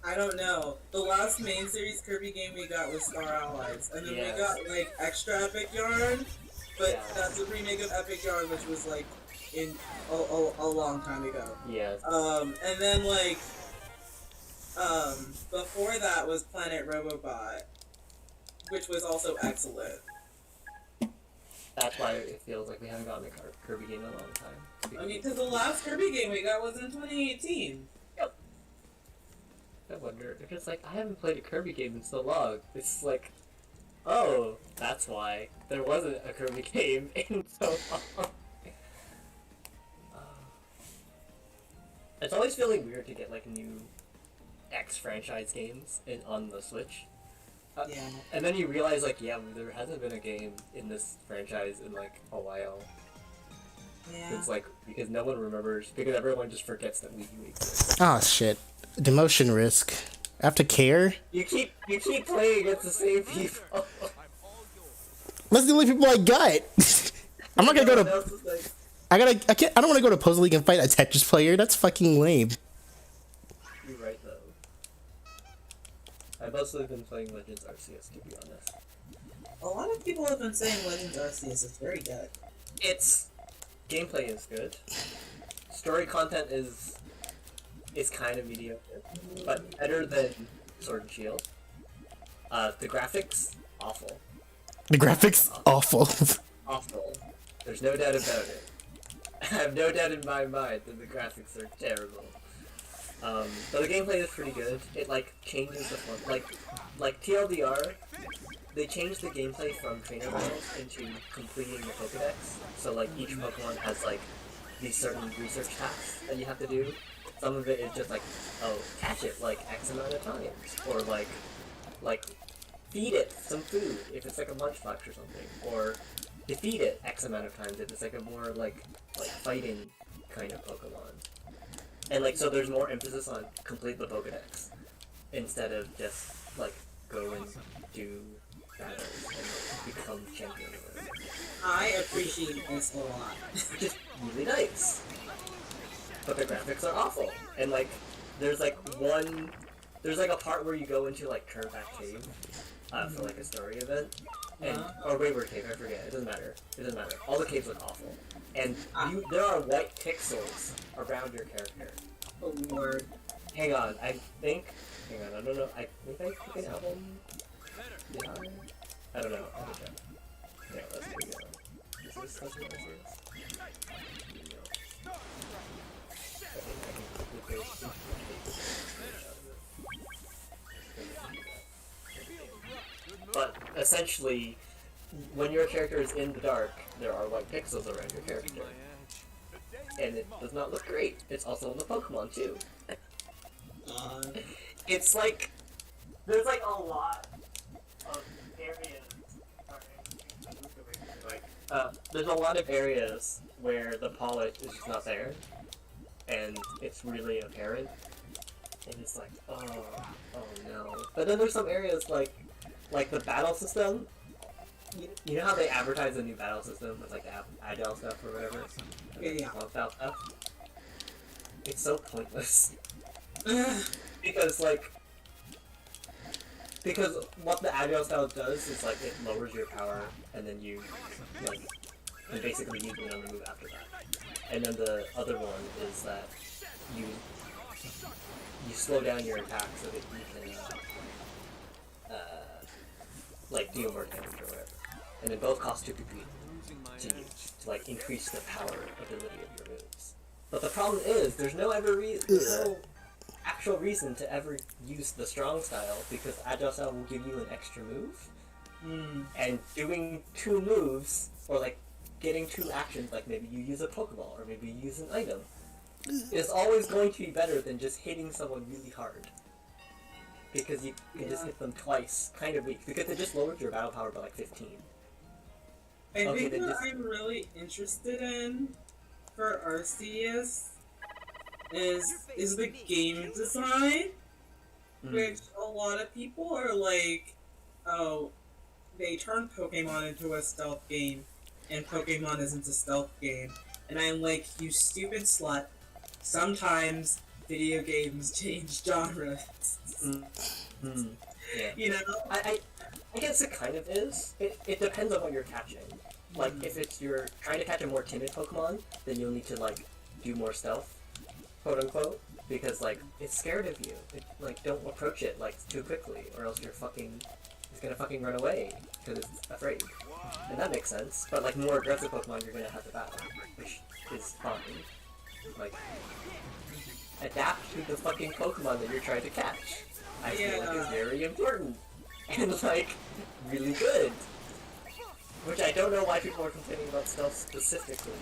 S2: I don't know. The last main series Kirby game we got was Star Allies, and then
S3: Yes.
S2: we got like extra Epic Yarn, but
S3: Yeah.
S2: that's a remake of Epic Yarn, which was like in a long time ago.
S3: Yes.
S2: And then like before that was Planet Robobot, which was also excellent.
S3: That's why it feels like we haven't gotten a Kirby game in a long time.
S2: I mean, because the last Kirby game we got was in 2018.
S3: I wonder, if it's like, I haven't played a Kirby game in so long. It's like, oh, that's why. There wasn't a Kirby game in so long. It's always feeling weird to get like new X franchise games on the Switch.
S2: Yeah.
S3: And then you realize like, yeah, there hasn't been a game in this franchise in like a while.
S2: Yeah.
S3: It's like, because no one remembers, because everyone just forgets that Wii U exists.
S1: Oh shit. Demotion risk. I have to care?
S3: You keep playing against the same people.
S1: That's the only people I got. I'm not gonna go
S3: Everyone
S1: to.
S3: else is like,
S1: I can't. I don't want to go to Puzzle League and fight a Tetris player. That's fucking lame.
S3: you're right though. I've mostly been playing Legends Arceus, to be honest.
S2: A lot of people have been saying Legends Arceus is very good.
S3: It's gameplay is good. Story content is kind of mediocre, but better than Sword and Shield. The graphics awful.
S1: The graphics awful.
S3: Awful. There's no doubt about it. I have no doubt in my mind that the graphics are terrible. But the gameplay is pretty good. It like changes the fun. Like TLDR, they changed the gameplay from trainer battles into completing the Pokedex. So like each Pokemon has like these certain research tasks that you have to do. Some of it is just like, oh, catch it like X amount of times, or like feed it some food if it's like a lunchbox or something, or defeat it X amount of times if it's like a more like fighting kind of Pokemon. And like so there's more emphasis on complete the Pokedex instead of just like go and do battles and like, become champion or whatever.
S2: I appreciate this a lot.
S3: Which is really nice. But the graphics are awful. And like there's like a part where you go into like Turnback Cave for like a story event. And or Wayward Cave, I forget. It doesn't matter. All the caves look awful. And there are white pixels around your character.
S2: Oh lord.
S3: Hang on, I don't know. I think I took an album. Yeah. I don't know. I'll check. Yeah, let's go. Is this something like this? But essentially, when your character is in the dark, there are white pixels around your character. And it does not look great. It's also in the Pokemon too. It's like, there's like a lot of areas. There's a lot of areas where the polish is just not there, and it's really apparent. And it's like, oh no. But then there's some areas like the battle system. You know how they advertise a new battle system with like agile stuff or whatever?
S2: Yeah.
S3: Style stuff? It's so pointless. Because what the agile style does is like it lowers your power and then you like and basically use another move after that. And then the other one is that you slow down your attack so that you can like deal more damage or whatever. And they both cost 2 PP to like increase the power ability of your moves. But the problem is there's no actual reason to ever use the strong style because agile style will give you an extra move. And doing 2 moves or like getting 2 actions, like maybe you use a Pokeball or maybe you use an item, is always going to be better than just hitting someone really hard. Because you can just hit them twice, kind of weak, because it just lowers your battle power by like 15.
S2: I think what I'm really interested in for Arceus is the game design, which a lot of people are like, oh, they turned Pokemon into a stealth game, and Pokemon isn't a stealth game. And I'm like, you stupid slut. Sometimes video games change genres.
S3: Yeah.
S2: You know?
S3: I guess it kind of is. It depends on what you're catching. Like, if you're trying to catch a more timid Pokemon, then you'll need to, like, do more stealth, quote-unquote, because, like, it's scared of you. Don't approach it, like, too quickly, or else it's gonna fucking run away, because it's afraid. And that makes sense, but, like, more aggressive Pokemon you're gonna have to battle, which is fine. Like, adapt to the fucking Pokemon that you're trying to catch. I feel like is very important. And, like, really good. Which I don't know why people are complaining about stealth specifically.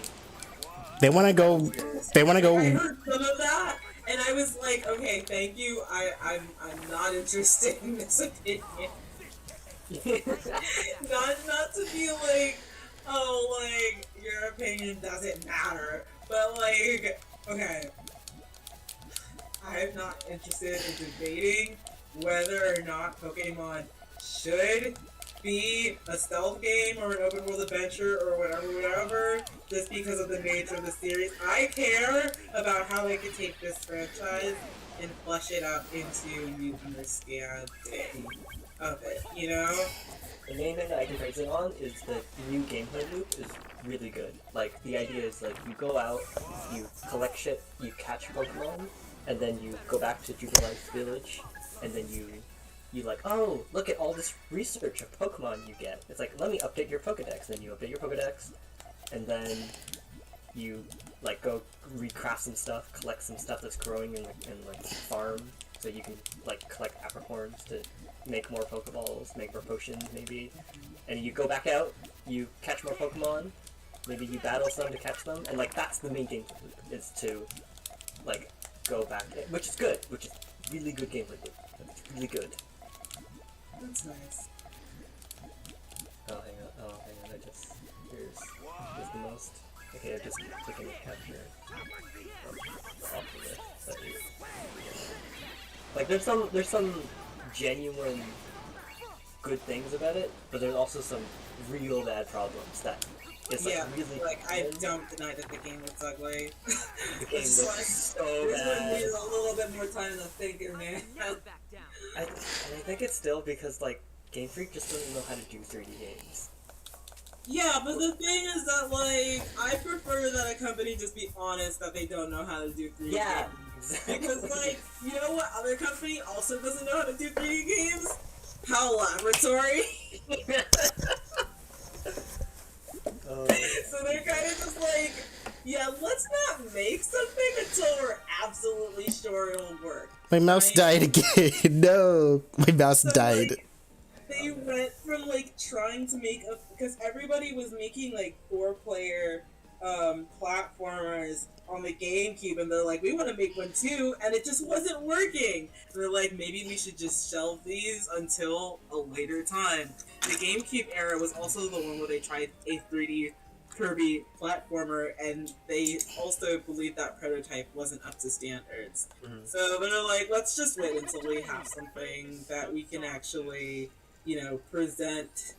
S1: They want to go.
S2: I heard some of that, and I was like, okay, thank you. I'm not interested in this opinion. not to be like, oh, like your opinion doesn't matter, but like, okay, I'm not interested in debating whether or not Pokemon should be a stealth game or an open world adventure or whatever, just because of the nature of the series. I care about how they can take this franchise and flesh it out into you understand of it, you know?
S3: The main thing that I can praise it on is the new gameplay loop is really good. Like, the idea is, like, you go out, you collect shit, you catch Pokemon, and then you go back to Jubilife's village, and then you like, oh, look at all this research of Pokemon you get. It's like, let me update your Pokedex. Then you update your Pokedex, and then you, like, go recraft some stuff, collect some stuff that's growing in farm, so you can, like, collect apricorns to make more Pokeballs, make more potions, maybe. And you go back out, you catch more Pokemon, maybe you battle some to catch them, and, like, that's the main game is to, like, go back, which is good, which is really good gameplay. It's really good.
S2: That's nice.
S3: Oh, hang on, I just, here's the most, okay, I'm just clicking capture off of it, so like, there's some genuine good things about it, but there's also some real bad problems that it's like really
S2: like I don't deny that the game looks ugly.
S3: The game
S2: It's
S3: looks
S2: like,
S3: so
S2: this one
S3: bad.
S2: needs a little bit more time to think, man.
S4: Never back down.
S3: I think it's still because, like, Game Freak just doesn't know how to do 3D games.
S2: Yeah, but the thing is that, like, I prefer that a company just be honest that they don't know how to do 3D
S3: Yeah,
S2: games.
S3: exactly.
S2: Because, like, you know what other company also doesn't know how to do 3D games? HAL Laboratory. So they're kind of just like, yeah, let's not make something until we're absolutely sure it'll work.
S1: My mouse died again. No, my mouse died.
S2: Like, they went from, like, trying to make a... Because everybody was making, like, 4-player platformers on the GameCube, and they're like, we want to make one too, and it just wasn't working. And they're like, maybe we should just shelve these until a later time. The GameCube era was also the one where they tried a 3D Kirby platformer, and they also believed that prototype wasn't up to standards.
S3: Mhm.
S2: So they're like, let's just wait until we have something that we can actually, you know, present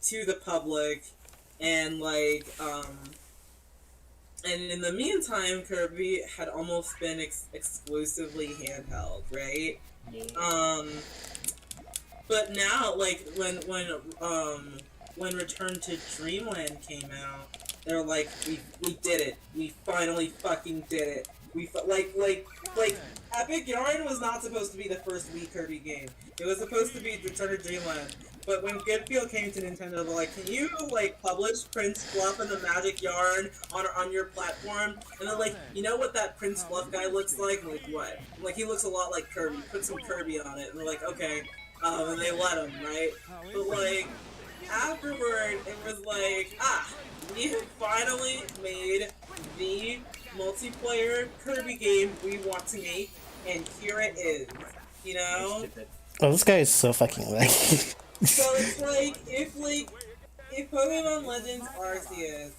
S2: to the public, and, like, and in the meantime, Kirby had almost been exclusively handheld, right?
S3: Yeah.
S2: But now, like, when Return to Dreamland came out, they're like, we did it. We finally fucking did it. Like, Epic Yarn was not supposed to be the first Wii Kirby game. It was supposed to be Return to Dreamland. But when Goodfield came to Nintendo, they're like, can you, like, publish Prince Fluff and the Magic Yarn on your platform? And they're like, you know what that Prince Fluff guy looks like? I'm like, what? I'm like, he looks a lot like Kirby. Put some Kirby on it. And they're like, okay. And they let him, right? But, like, afterward, it was like, we have finally made the multiplayer Kirby game we want to make, and here it is. You know?
S1: Oh, this guy is so fucking laggy.
S2: So it's like, if Pokemon Legends Arceus,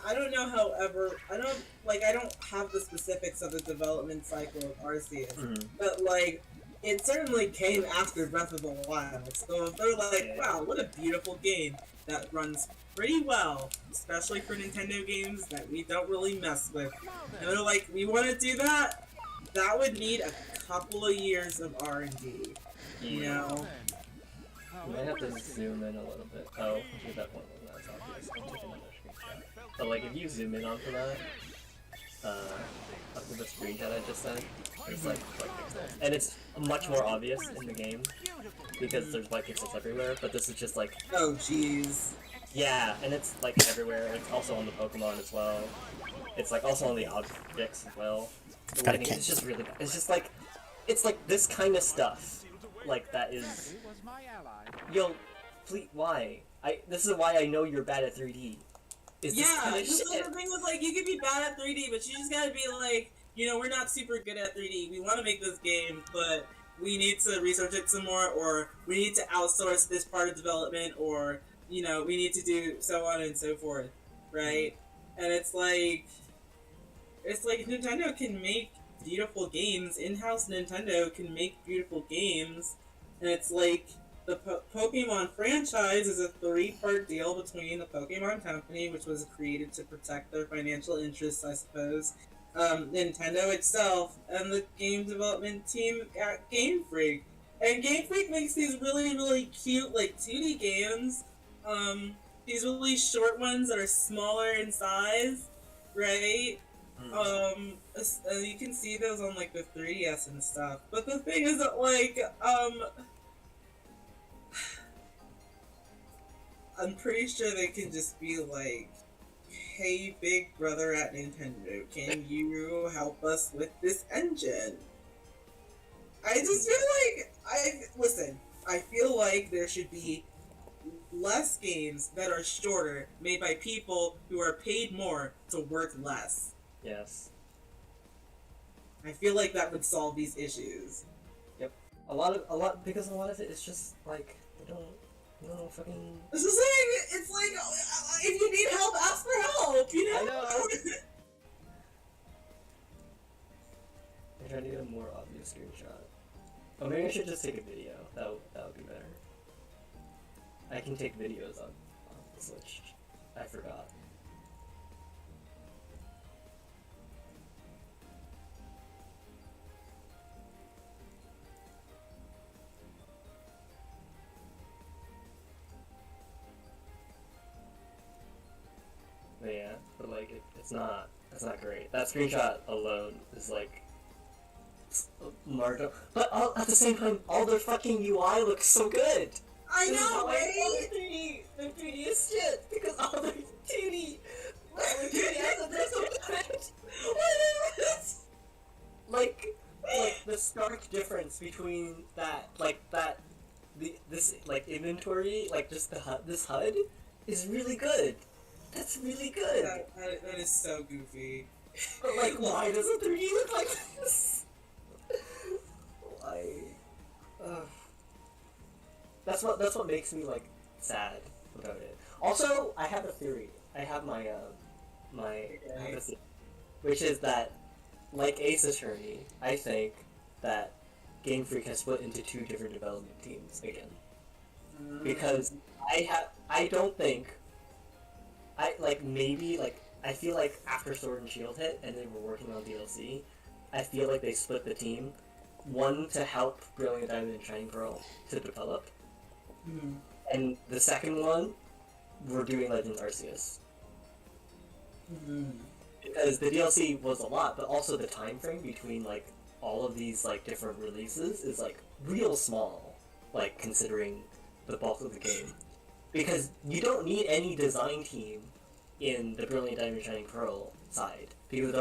S2: I don't know, however, I don't have the specifics of the development cycle of Arceus, but, like, it certainly came after Breath of the Wild, so if they're like, wow, what a beautiful game that runs pretty well, especially for Nintendo games that we don't really mess with, and they're like, we want to do that, that would need a couple of years of R&D, you know?
S3: You might have to zoom in a little bit. Oh, okay, that one was not obvious. I'll take another screenshot. But, like, if you zoom in onto that, up to the screenshot I just sent, there's like white pixels. And it's much more obvious in the game, because there's white pixels everywhere, but this is just like...
S2: Oh, jeez.
S3: Yeah, and it's like everywhere. It's also on the Pokemon as well. It's like also on the objects as well. The lighting is just really bad. It's just like... It's like this kind of stuff. Like, that is... Yo, please, why? This is why I know you're bad at 3D. Is this kind of
S2: because
S3: shit.
S2: the thing was, like, you could be bad at 3D, but you just gotta be like, you know, we're not super good at 3D. We want to make this game, but we need to research it some more, or we need to outsource this part of development, or, you know, we need to do so on and so forth, right? And it's like Nintendo can make beautiful games. In-house Nintendo can make beautiful games, and it's like, the Pokemon franchise is a 3-part deal between the Pokemon Company, which was created to protect their financial interests, I suppose, Nintendo itself, and the game development team at Game Freak. And Game Freak makes these really, really cute, like, 2D games. These really short ones that are smaller in size, right? You can see those on, like, the 3DS and stuff. But the thing is that, like, I'm pretty sure they can just be like, hey, big brother at Nintendo, can you help us with this engine? I just feel like, I feel like there should be less games that are shorter, made by people who are paid more to work less.
S3: Yes.
S2: I feel like that would solve these issues.
S3: Yep. Because a lot of it is just like they don't fucking.
S2: It's just like, it's like, if you need help, ask for help, you know?
S3: I know. I'm trying to get a more obvious screenshot. Oh, maybe I should just take a video. That would be better. I can take videos on the Switch. I forgot. But yeah, but like it's not. That's not great. That screenshot alone is like marginal. But at the same time, all their fucking UI looks so good.
S2: I
S3: This is
S2: know,
S3: how I
S2: right?
S3: love the 3D is shit because all their 2D, all their 2D assets are so bad. Like the stark difference between this inventory, like just this HUD is really good. That's really good.
S2: That is so goofy.
S3: But like, why does a 3D look like this? Why? That's what makes me like sad about it. Also, I have a theory. I have my which is that, like Ace Attorney, I think that Game Freak has split into 2 different development teams again. Because I don't think I feel like after Sword and Shield hit and they were working on DLC, I feel like they split the team. One to help Brilliant Diamond and Shining Pearl to develop, and the second one we're doing Legends Arceus. Because the DLC was a lot, but also the time frame between like all of these like different releases is like real small, like considering the bulk of the game. Because you don't need any design team in the Brilliant Diamond Shining Pearl side. Because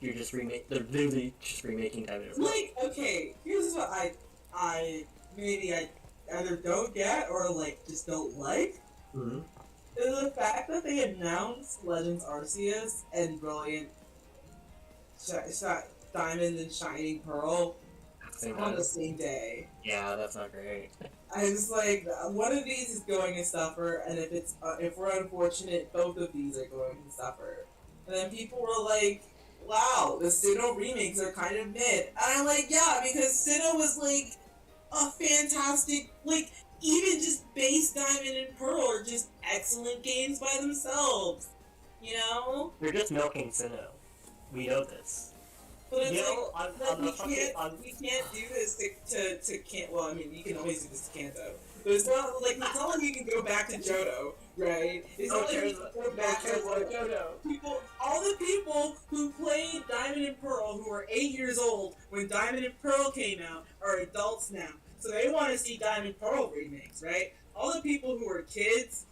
S3: you're just they're literally just remaking Diamond and Pearl.
S2: Like, okay, here's what I either don't get or like just don't like. Is the fact that they announced Legends Arceus and Brilliant Diamond and Shining Pearl on the same day.
S3: Yeah, that's not great.
S2: I was like, one of these is going to suffer, and if we're unfortunate, both of these are going to suffer. And then people were like, wow, the Sinnoh remakes are kind of mid. And I'm like, yeah, because Sinnoh was like a fantastic, like, even just base Diamond and Pearl are just excellent games by themselves. You know?
S3: You're just milking Sinnoh. We know this.
S2: But it's
S3: we
S2: can't do this to Kanto. Well, I mean, you can always do this to Kanto. But it's not like you can go back to Johto, right? It's not like you can go back to Johto. All the people who played Diamond and Pearl, who were 8 years old when Diamond and Pearl came out, are adults now. So they want to see Diamond Pearl remakes, right? All the people who were kids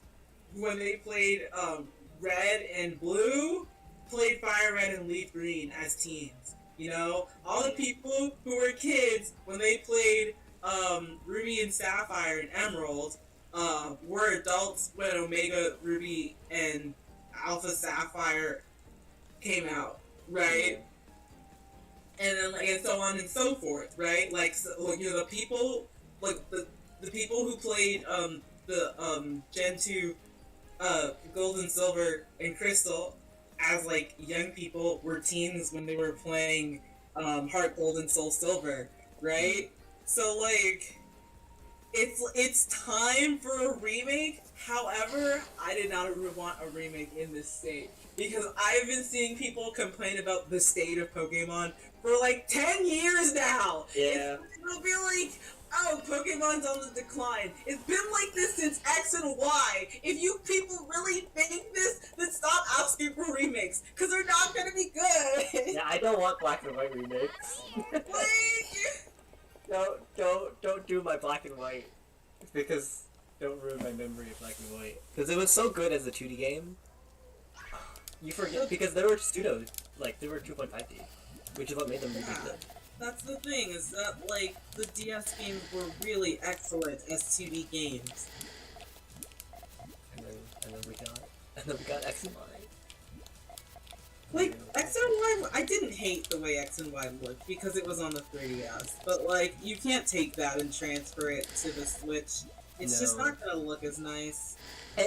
S2: when they played Red and Blue played Fire Red and Leaf Green as teens. You know, all the people who were kids when they played Ruby and Sapphire and Emerald were adults when Omega Ruby and Alpha Sapphire came out, right? And then and so on and so forth, right? Like, so, you know, the people the people who played the Gen 2 Gold and Silver and Crystal as like young people were teens when they were playing Heart Gold and Soul Silver, right? So like it's time for a remake. However, I did not want a remake in this state because I've been seeing people complain about the state of Pokemon for like 10 years now.
S3: Yeah.
S2: It'll be like, oh, Pokemon's on the decline. It's been like this since X and Y. If you people really think this, then stop asking for remakes because they're not gonna be good.
S3: Yeah, I don't want black and white remakes. Don't do my black and white, because don't ruin my memory of black and white. Because it was so good as a 2D game. You forget because there were pseudo, like there were 2.5D, which is what made them really good.
S2: That's the thing, is that like the DS games were really excellent as 2D games.
S3: And then we got X and Y.
S2: Like, X and Y, I didn't hate the way X and Y looked because it was on the 3DS, but like, you can't take that and transfer it to the Switch. It's just not gonna look as nice.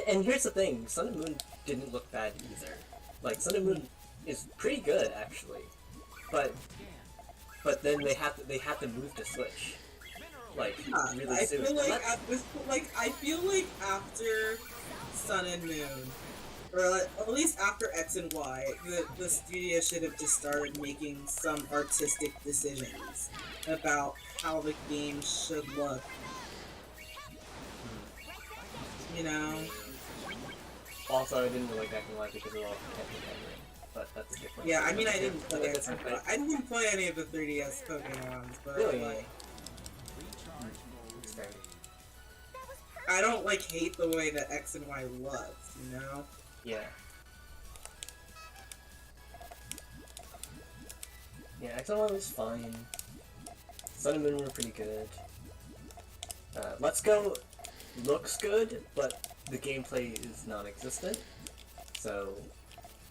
S3: And here's the thing, Sun and Moon didn't look bad either. Like, Sun and Moon is pretty good, actually. But then they have to move to Switch. Like, really soon.
S2: I feel like after Sun and Moon, or at least after X and Y, the studio should have just started making some artistic decisions about how the game should look. You know?
S3: Also, I didn't really like X and Y because of all the but that's a different.
S2: Yeah, I mean, I didn't play X and Y. I didn't play any of the 3DS Pokemons, but
S3: really?
S2: like, I don't like hate the way that X and Y looks, you know?
S3: Yeah. Yeah, X and Y was fine. Sun and Moon were pretty good. Let's Go looks good, but the gameplay is non-existent. So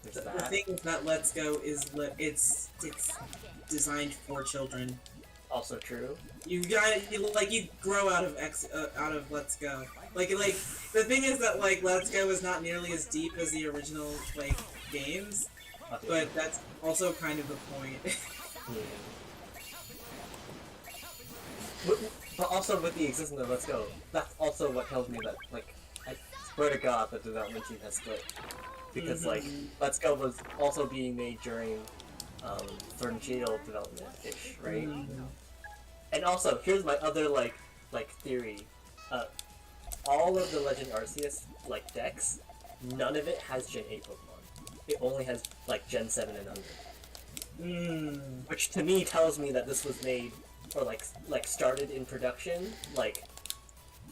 S3: there's that.
S2: The thing is that Let's Go is it's designed for children.
S3: Also true.
S2: You grow out of Let's Go. Like the thing is that like Let's Go is not nearly as deep as the original like games, but that's also kind of the point.
S3: Yeah. But also with the existence of Let's Go, that's also what tells me that like I swear to God the development team has split. Because like Let's Go was also being made during Sword and Shield development-ish, right? And also, here's my other like theory. All of the Legend Arceus like decks, none of it has Gen 8 Pokemon. It only has like Gen 7 and under. Which to me tells me that this was made or like started in production like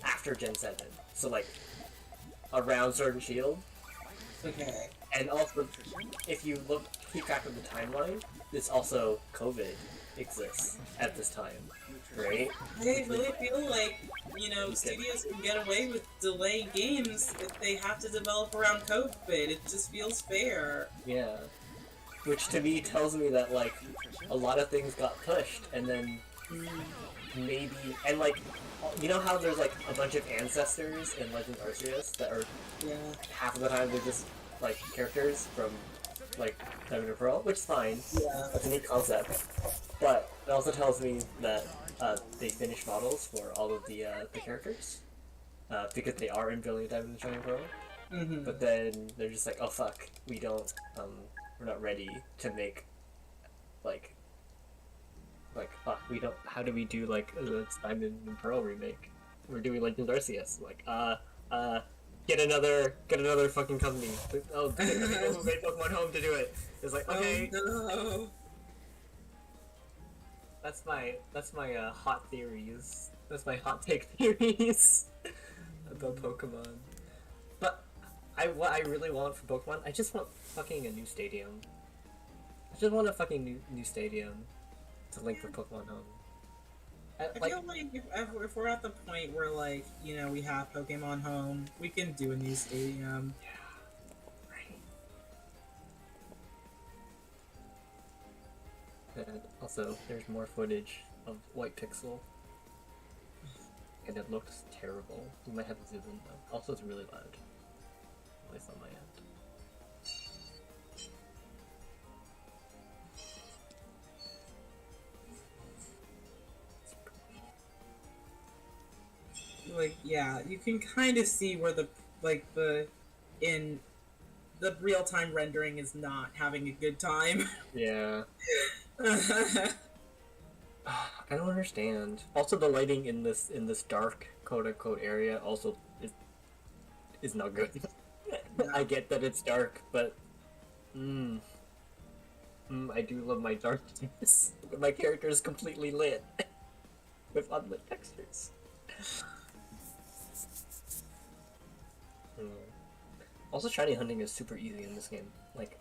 S3: after Gen 7. So like around Sword and Shield.
S2: Okay.
S3: And also, if you keep track of the timeline, this also COVID exists at this time, right?
S2: I really feel like, studios can get away with delaying games if they have to develop around COVID. It just feels fair.
S3: Yeah. Which to me tells me that, like, a lot of things got pushed, and then maybe, and like, you know how there's like a bunch of ancestors in Legend Arceus that are half of the time they're just like characters from like Diamond and Pearl, which is fine.
S2: Yeah.
S3: That's a neat concept. But it also tells me that they finished models for all of the characters because they are in Brilliant Diamond and Shining Pearl. But then they're just like, oh fuck, we're not ready to make like fuck, we don't, how do we do like a Diamond and Pearl remake? We're doing Legend Arceus. Like, get another fucking company. Oh, get the people who made Pokemon Home to do it. It's like, okay.
S2: Oh, no.
S3: That's my hot theories. That's my hot take theories about Pokemon. But what I really want for Pokemon, I just want fucking a new stadium. I just want a fucking new stadium to link for Pokemon Home.
S2: I feel like if we're at the point where like, we have Pokemon Home, we can do a new stadium.
S3: Yeah. Right. And also, there's more footage of White Pixel. And it looks terrible. You might have to zoom in though. Also, it's really loud. At least on my end.
S2: like, yeah, you can kind of see where the real-time rendering is not having a good time.
S3: Yeah. I don't understand. Also, the lighting in this dark quote unquote area also is not good. I get that it's dark, but I do love my darkness. My character is completely lit with unlit textures. Also, shiny hunting is super easy in this game. Like,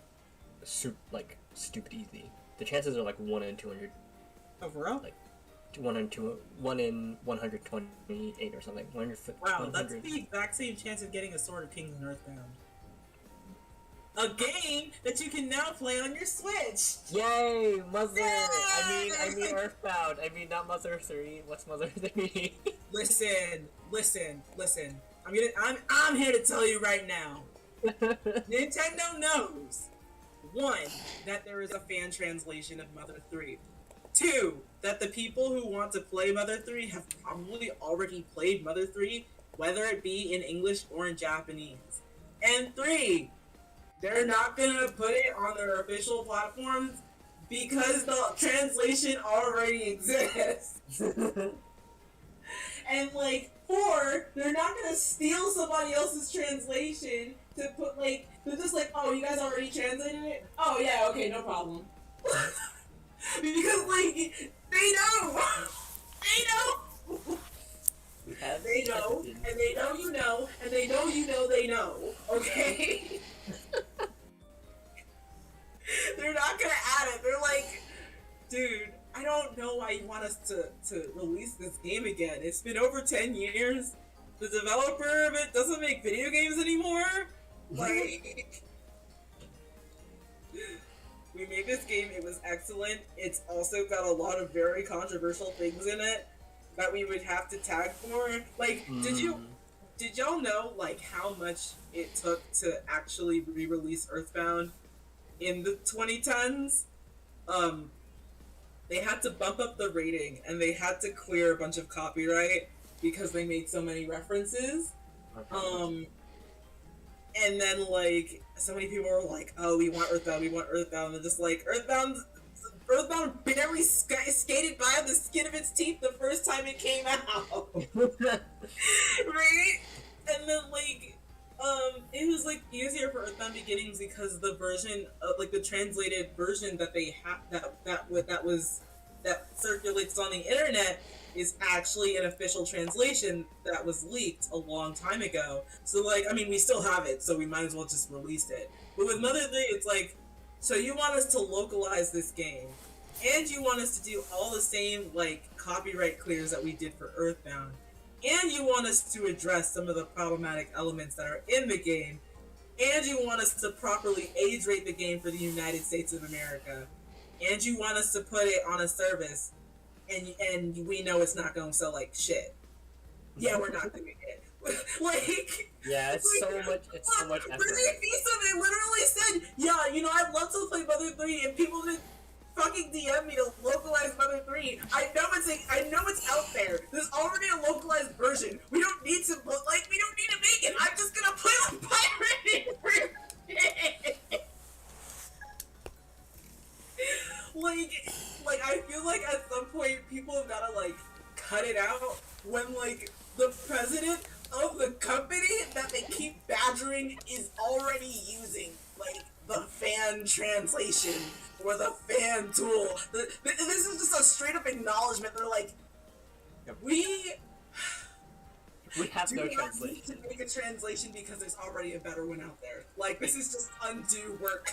S3: stupid easy. The chances are like 1 in 200.
S2: Overall?
S3: Like, 1 in 128 or something. 100.
S2: Wow, that's the exact same chance of getting a Sword of Kings in Earthbound. A game that you can now play on your Switch!
S3: Yay! Mother!
S2: Yay!
S3: I mean Earthbound. I mean not Mother 3. What's Mother 3?
S2: Listen. I'm here to tell you right now. Nintendo knows, 1, that there is a fan translation of Mother 3. 2, that the people who want to play Mother 3 have probably already played Mother 3, whether it be in English or in Japanese. And 3, they're not gonna put it on their official platforms because the translation already exists. And 4, they're not gonna steal somebody else's translation to put they're just oh, you guys already translated it? Oh yeah, okay, no problem. Because they know! They know! They know, and they know you know, and they know you know they know, okay? They're not gonna add it, they're dude, I don't know why you want us to release this game again. It's been over 10 years. The developer of it doesn't make video games anymore. We made this game, it was excellent. It's also got a lot of very controversial things in it that we would have to tag for. Did y'all know how much it took to actually re-release Earthbound in the 2010s? They had to bump up the rating and they had to clear a bunch of copyright because they made so many references. And then so many people were oh, we want Earthbound, and they're just Earthbound barely skated by the skin of its teeth the first time it came out. Right? And then it was easier for Earthbound Beginnings because the version of the translated version that they have that circulates on the internet is actually an official translation that was leaked a long time ago. So we still have it, so we might as well just release it. But with Mother 3, it's so you want us to localize this game, and you want us to do all the same copyright clears that we did for Earthbound, and you want us to address some of the problematic elements that are in the game, and you want us to properly age rate the game for the United States of America, and you want us to put it on a service, and we know it's not going to sell like shit. Yeah, we're not doing it.
S3: Yeah, it's so much effort.
S2: They literally said, yeah, I'd love to play Mother 3, and people didn't fucking DM me to localize Mother 3. I know it's out there. There's already a localized version. We don't need to make it. I'm just gonna play with pirated. I feel at some point people have gotta cut it out when the president of the company that they keep badgering is already using the fan translation or the fan tool. This is just a straight up acknowledgement. They're we
S3: have no translation.
S2: Need to make a translation because there's already a better one out there. This is just undue work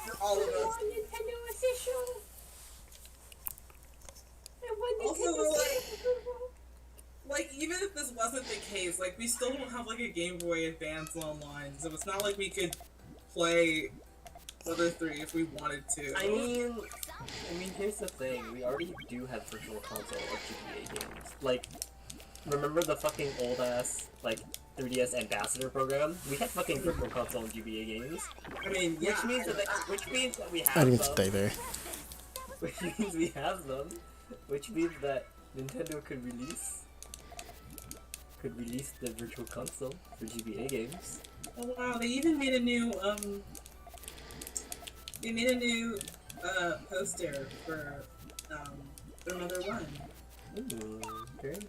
S2: for all of us.
S4: Nintendo official.
S2: Also, even if this wasn't the case, we still don't have a Game Boy Advance online, so it's not we could play Mother 3 if we wanted to.
S3: I mean, here's the thing. We already do have Virtual Console of GBA games. Remember the fucking old ass 3DS Ambassador program? We had fucking Virtual Console of GBA games.
S2: I mean, yeah.
S3: Which means that we have
S1: I didn't
S3: them.
S1: stay there.
S3: Which means we have them. Which means that Nintendo could release could release the virtual console for GBA games.
S2: Oh wow, they even made a new poster for another one.
S3: Ooh, very nice.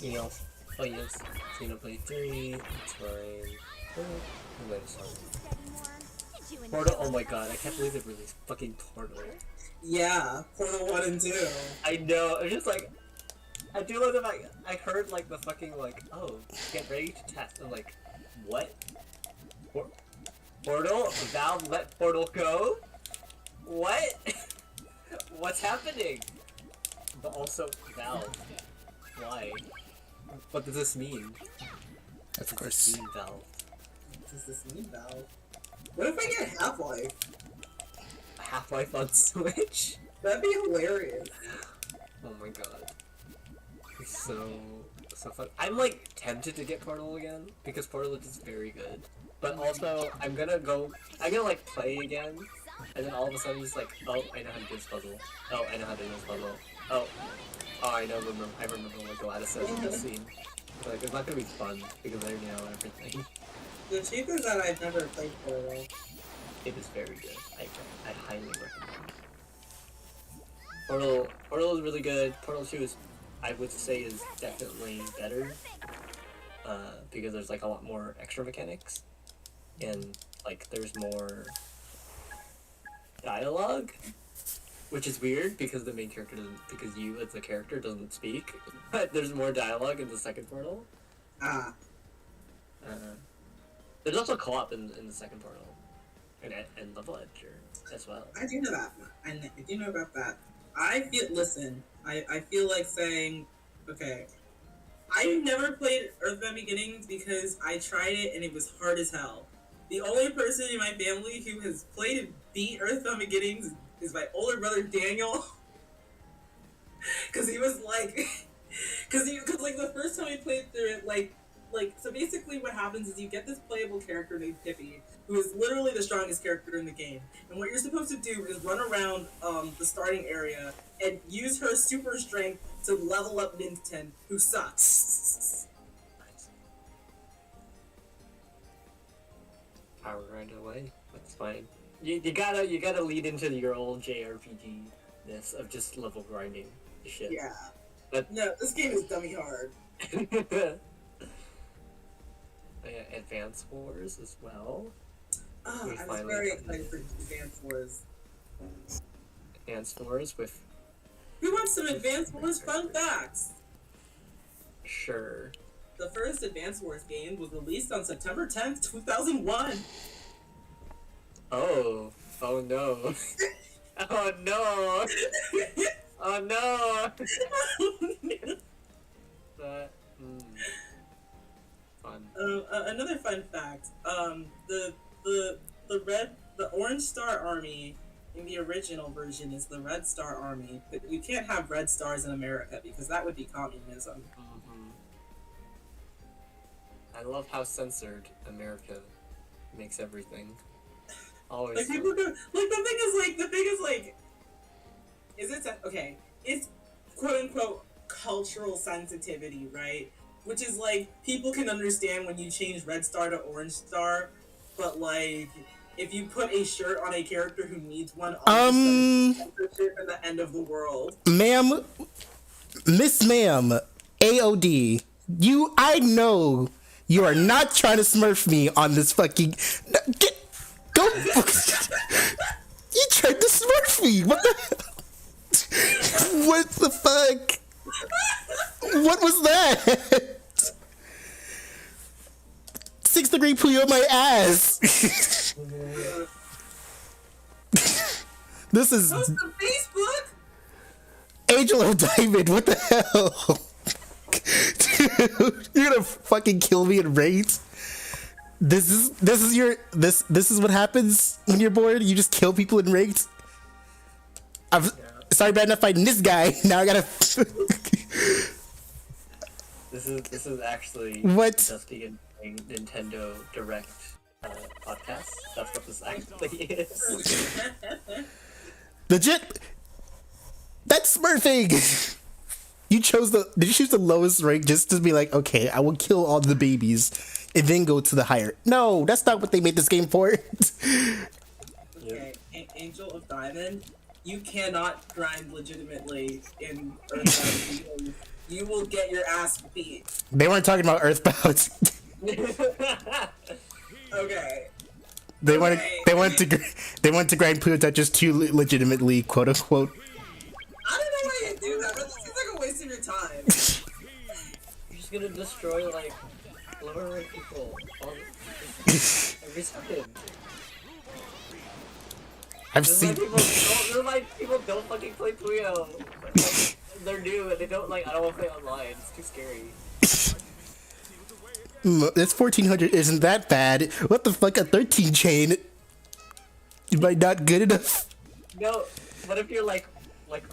S3: What else? Oh yes, Xenoblade 3, it's fine. Oh, wait a second. Portal, oh my god, I can't believe they released fucking Portal.
S2: Yeah, Portal 1 and 2.
S3: I know, I'm just like, I do love that I heard like the fucking like, oh, get ready to test. I'm like, what? Portal? Valve let Portal go? What? What's happening? But also, Valve. Why? What does this mean?
S1: Of
S3: What
S1: course.
S3: does this mean, Valve?
S2: What does this mean, Valve? What if I get Half-Life?
S3: Half-Life on Switch?
S2: That'd be hilarious.
S3: Oh my god. So fun. I'm like tempted to get Portal again because Portal is very good. But also I'm gonna like play again and then all of a sudden it's like, oh, I know how to do this puzzle. Oh, I know how to do this puzzle. Oh, I remember what Gladys says in this scene. But, like, it's not gonna be fun because I already know everything.
S2: The truth is that I've never played Portal.
S3: It is very good. I highly recommend. Portal is really good. Portal 2 is, I would say, is definitely better. Because there's like a lot more extra mechanics. And like there's more dialogue. Which is weird because the main character because you as the character doesn't speak. But there's more dialogue in the second Portal.
S2: Ah.
S3: There's also co-op in the second Portal. And level editor as well.
S2: I do know that. I do know about that. I feel like saying, okay, I've never played Earthbound Beginnings because I tried it and it was hard as hell. The only person in my family who has played and beat Earthbound Beginnings is my older brother Daniel. Cause he was like, cause the first time I played through it, so basically what happens is you get this playable character named Pippi, who is literally the strongest character in the game. And what you're supposed to do is run around the starting area and use her super strength to level up Minton, who sucks.
S3: Power right away. That's fine. You gotta lead into your old JRPG-ness of just level grinding the shit.
S2: Yeah.
S3: But
S2: no, this game is dummy hard.
S3: Advance Wars as well.
S2: Oh, I was very excited for Advance Wars.
S3: Advance Wars with...
S2: Who wants some Advance Wars fun facts?
S3: Sure.
S2: The first Advance Wars game was released on September 10th, 2001.
S3: Oh. Oh no. Oh no. Oh no. Fun.
S2: Another fun fact. The Orange Star Army in the original version is the Red Star Army, but you can't have red stars in America because that would be communism.
S3: Mm-hmm. I love how censored America makes everything. Always.
S2: Like people go, the thing is is it okay? It's quote unquote cultural sensitivity, right? Which is like people can understand when you change Red Star to Orange Star, but like if you put a shirt on a character who needs one, censorship at the end of the world.
S1: Ma'am, Miss Ma'am, AOD, I know you are not trying to smurf me on this fucking. Go. You tried to smurf me. What the? What the fuck? What was that? 6th degree Puyo my ass. This is
S2: Post on Facebook.
S1: Angel of Diamond. What the hell? Dude, you're gonna fucking kill me in raids. This is what happens when you're bored. You just kill people in raids. Sorry, bad enough fighting this guy. Now I gotta.
S3: This is actually
S1: What?
S3: just the Nintendo Direct podcast. That's what this actually is.
S1: Legit. That's smurfing. You chose did you choose the lowest rank just to be like, okay, I will kill all the babies and then go to the higher? No, that's not what they made this game for.
S2: Okay, Angel of Diamond, you cannot grind legitimately in Earthbound because you will get your ass beat.
S1: They weren't talking about Earthbound.
S2: Okay.
S1: They wanted to grind Puyo Tetris too legitimately, quote unquote.
S2: I don't know why you do that. That seems like a waste of your time.
S3: You're just gonna destroy like lower rank people every second.
S1: I've
S3: This
S1: seen.
S3: is why people don't fucking play Puyo. Like, they're new and they don't like. I don't want to play online. It's too scary.
S1: This 1400 isn't that bad. What the fuck? A 13 chain? Am I not good enough?
S3: No, what if you're like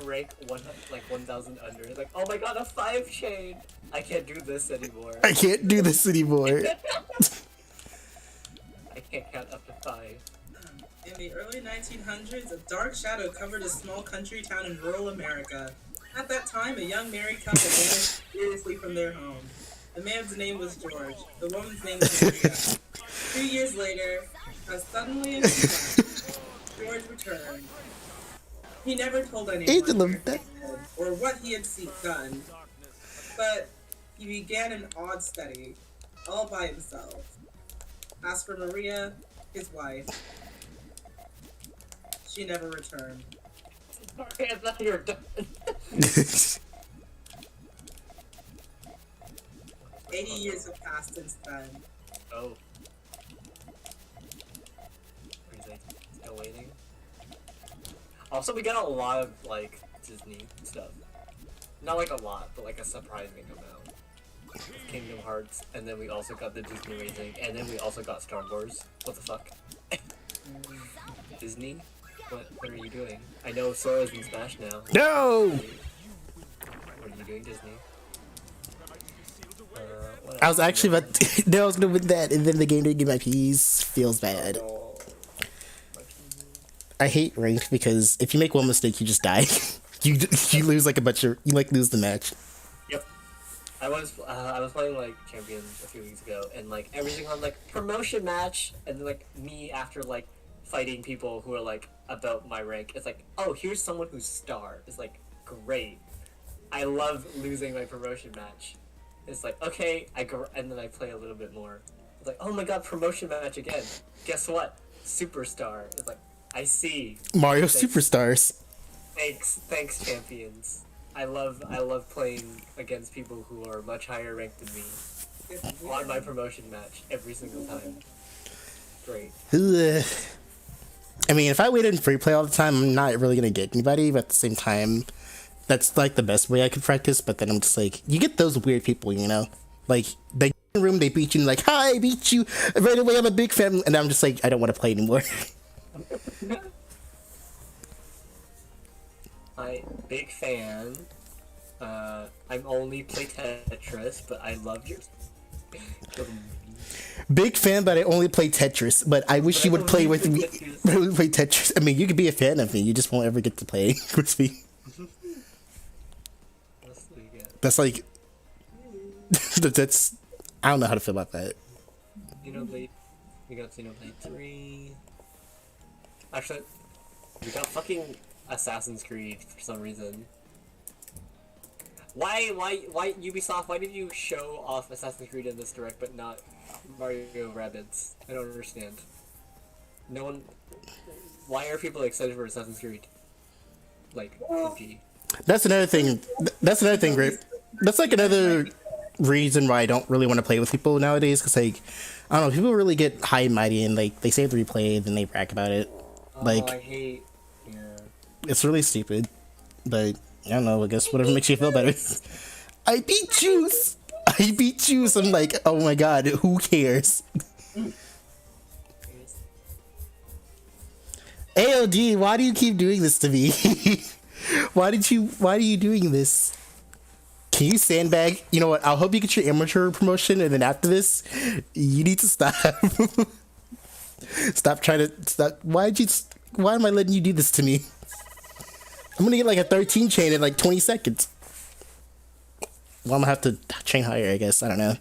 S3: rank 1,000 under? Like, oh my god, a 5 chain! I can't do this anymore.
S1: I can't do this anymore.
S3: I can't count up to 5.
S2: In the early 1900s, a dark shadow covered a small country town in rural America. At that time, a young married couple vanished mysteriously from their home. The man's name was George. The woman's name was Maria. 2 years later, as suddenly as he left, George returned. He never told anyone
S1: Angel of
S2: where he had been or what he had done, but he began an odd study, all by himself. As for Maria, his wife, she never returned.
S3: Sorry, I thought you were done.
S2: 80 years have passed since then.
S3: Oh. Where is it? Still waiting? Also, we got a lot of, like, Disney stuff. Not like a lot, but like a surprising amount. With Kingdom Hearts, and then we also got the Disney Racing, and then we also got Star Wars. What the fuck? Disney? What are you doing? I know Sora's in Smash now.
S1: No!
S3: What are you doing, Disney? What
S1: I was
S3: else?
S1: actually about to, no, I was gonna win that, and then the game didn't give my piece. Feels bad.
S3: Oh,
S1: I hate ranked because if you make one mistake, you just die. you lose like a bunch of, you like lose the match.
S3: Yep. I was playing like Champions a few weeks ago, and like everything on like promotion match, and then like me after like fighting people who are like about my rank. It's like, oh, here's someone who's star. It's like great. I love losing my promotion match. It's like, okay, and then I play a little bit more. It's like, oh my god, promotion match again. Guess what? Superstar. It's like, I see.
S1: Mario
S3: Thanks.
S1: Superstars.
S3: Thanks, champions. I love playing against people who are much higher ranked than me on my promotion match every single time. Great.
S1: Ugh. I mean, if I waited in free play all the time, I'm not really gonna get anybody, but at the same time, that's like the best way I could practice. But then I'm just like, you get those weird people, you know? Like, they get in the room, they beat you, and like, hi, I beat you. Right away, I'm a big fan. And I'm just like, I don't want to play anymore.
S3: Big fan. I'm only play Tetris, but I love your.
S1: Big fan, but I only play Tetris. But I wish you would play with me. Play Tetris. I mean, you could be a fan of me. You just won't ever get to play with me. That's like. That's. I don't know how to feel about that.
S3: Xenoblade. We got Xenoblade 3. Actually, we got fucking Assassin's Creed for some reason. Why Ubisoft? Why did you show off Assassin's Creed in this direct, but not Mario Rabbids? I don't understand. No one. Why are people excited for Assassin's Creed? Like, PG.
S1: That's another thing. That's another thing, Grape. That's like another reason why I don't really want to play with people nowadays. Cause like, I don't know, people really get high and mighty and like they save the replay, then they brag about it. Like,
S3: I hate. Yeah.
S1: it's really stupid. But I don't know. I guess whatever makes you feel better. I beat Juice. I beat Juice. I'm like, oh my god, who cares? AOD, why do you keep doing this to me? Why are you doing this? Can you sandbag? You know what? I'll help you get your amateur promotion, and then after this, you need to stop. Stop trying to stop. Why am I letting you do this to me? I'm gonna get like a 13 chain in like 20 seconds. Well, I'm gonna have to chain higher, I guess. I don't know.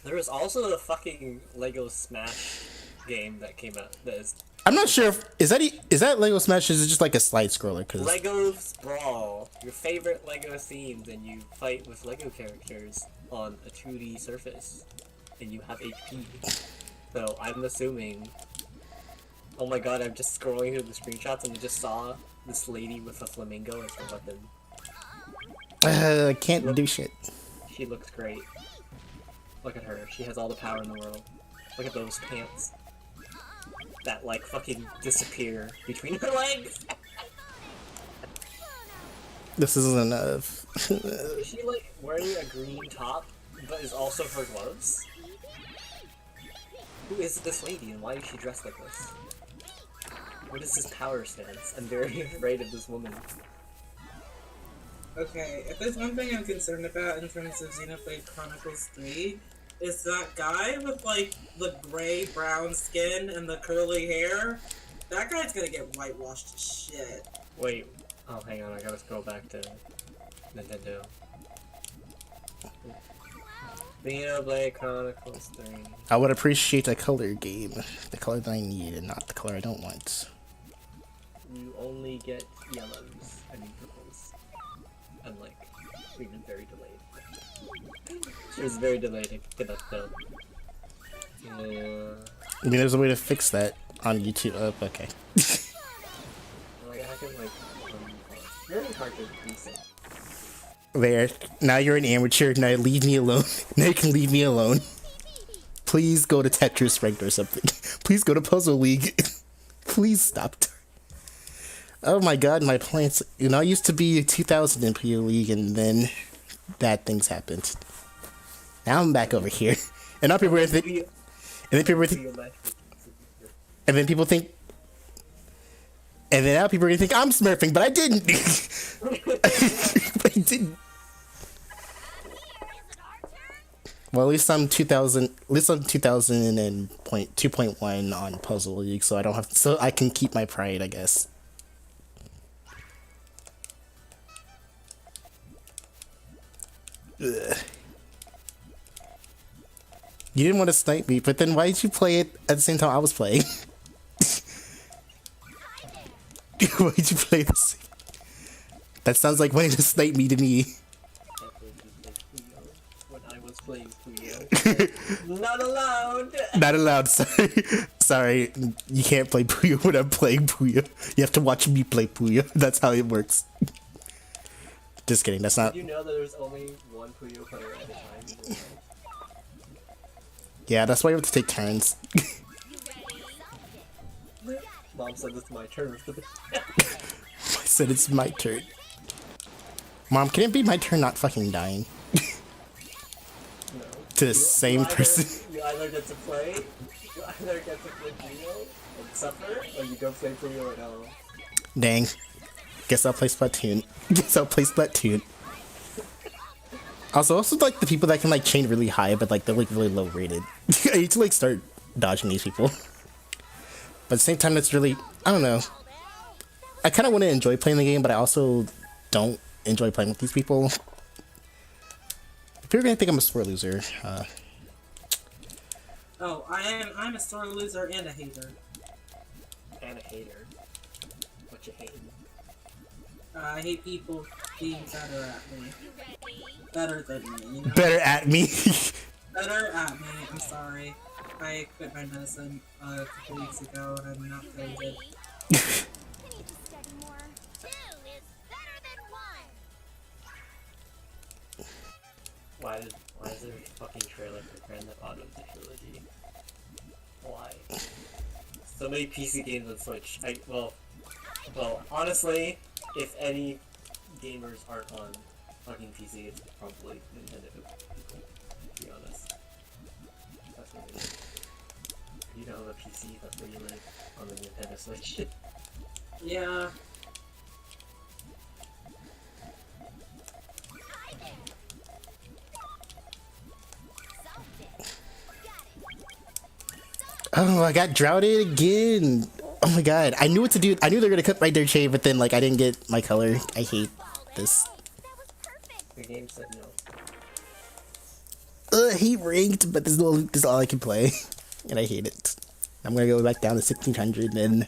S3: There was also a fucking Lego Smash game that came out. That is
S1: I'm not sure if is that Lego Smash or is it just like a slide scroller? Cause
S3: Lego Brawl, your favorite Lego themes, and you fight with Lego characters on a 2D surface, and you have HP. So I'm assuming. Oh my god! I'm just scrolling through the screenshots and I just saw this lady with a flamingo as her weapon.
S1: I can't do shit.
S3: She looks great. Look at her. She has all the power in the world. Look at those pants. That like fucking disappear between her legs.
S1: This isn't enough.
S3: Is she like wearing a green top, but is also her gloves? Who is this lady and why is she dressed like this? What is this power stance? I'm very afraid of this woman.
S2: Okay, if there's one thing I'm concerned about in terms of Xenoblade Chronicles 3, is that guy with, like, the gray-brown skin and the curly hair. That guy's gonna get whitewashed to shit.
S3: Wait, oh hang on, I gotta scroll back to Nintendo. Xenoblade Chronicles 3.
S1: I would appreciate a color game. The color that I need and not the color I don't want.
S3: You only get yellows and purples. And like, even very delayed. It's very delayed to get that though. Yeah.
S1: I mean, there's a way to fix that on YouTube. Oh, okay.
S3: Like, I can like, very hard to reset.
S1: There. Now you're an amateur. Now leave me alone. Now you can leave me alone. Please go to Tetris ranked or something. Please go to Puzzle League. Please stop. Oh my god, my plants. You know, I used to be 2000 in Puyo League, and then bad things happened. Now I'm back over here, and now people are think, and then people are think, and then people think, and then now people are gonna think I'm smurfing, but I didn't. I didn't. Well, at least I'm 2000. At least I'm 2000 and 2.1 on Puzzle League, so I don't have. So I can keep my pride, I guess. Ugh. You didn't want to snipe me, but then why did you play it at the same time I was playing? Why did you play this? That sounds like wanting to snipe me to me.
S3: When I was playing Puyo. Not allowed!
S1: Not allowed, sorry. Sorry, you can't play Puyo when I'm playing Puyo. You have to watch me play Puyo. That's how it works. Just kidding, that's not...
S3: Did you know that there's only one Puyo player at a time?
S1: Yeah, that's why you have to take turns.
S3: Mom said it's my turn.
S1: I said it's my turn. Mom, can it be my turn not fucking dying?
S3: No.
S1: To the same person.
S3: You either get to play Puyo and suffer, or you don't play Puyo at all.
S1: Dang. Guess I'll play Splatoon. Guess I'll play Splatoon. Also like the people that can like chain really high, but like they're like really low rated. I need to like start dodging these people. But at the same time, it's really, I don't know. I kind of want to enjoy playing the game, but I also don't enjoy playing with these people. People are gonna think I'm a sore loser.
S2: Oh, I'm a sore loser and a hater.
S3: And a hater. What you hate?
S2: I hate people being better at me. Better than me, you know?
S1: Better at me.
S2: Better at me, I'm sorry. I quit my medicine a couple weeks ago and I'm not feeling good.
S4: I need to study more. Two is better than one.
S3: Why is there a fucking trailer for Grand Theft Auto the trilogy? Why? So many PC games on Switch. Well, honestly, if any gamers aren't on fucking PC, it's probably Nintendo people, to be honest. That's what it is. If you don't have a PC, that's where you live, on the Nintendo Switch.
S2: Yeah.
S1: Oh, I got droughted again. Oh my god. I knew what to do. I knew they were gonna cut right their shade, but then like I didn't get my color. I hate this.
S4: That was perfect.
S3: The game said no.
S1: I hate ranked, but this is all I can play. And I hate it. I'm gonna go back down to 1600 and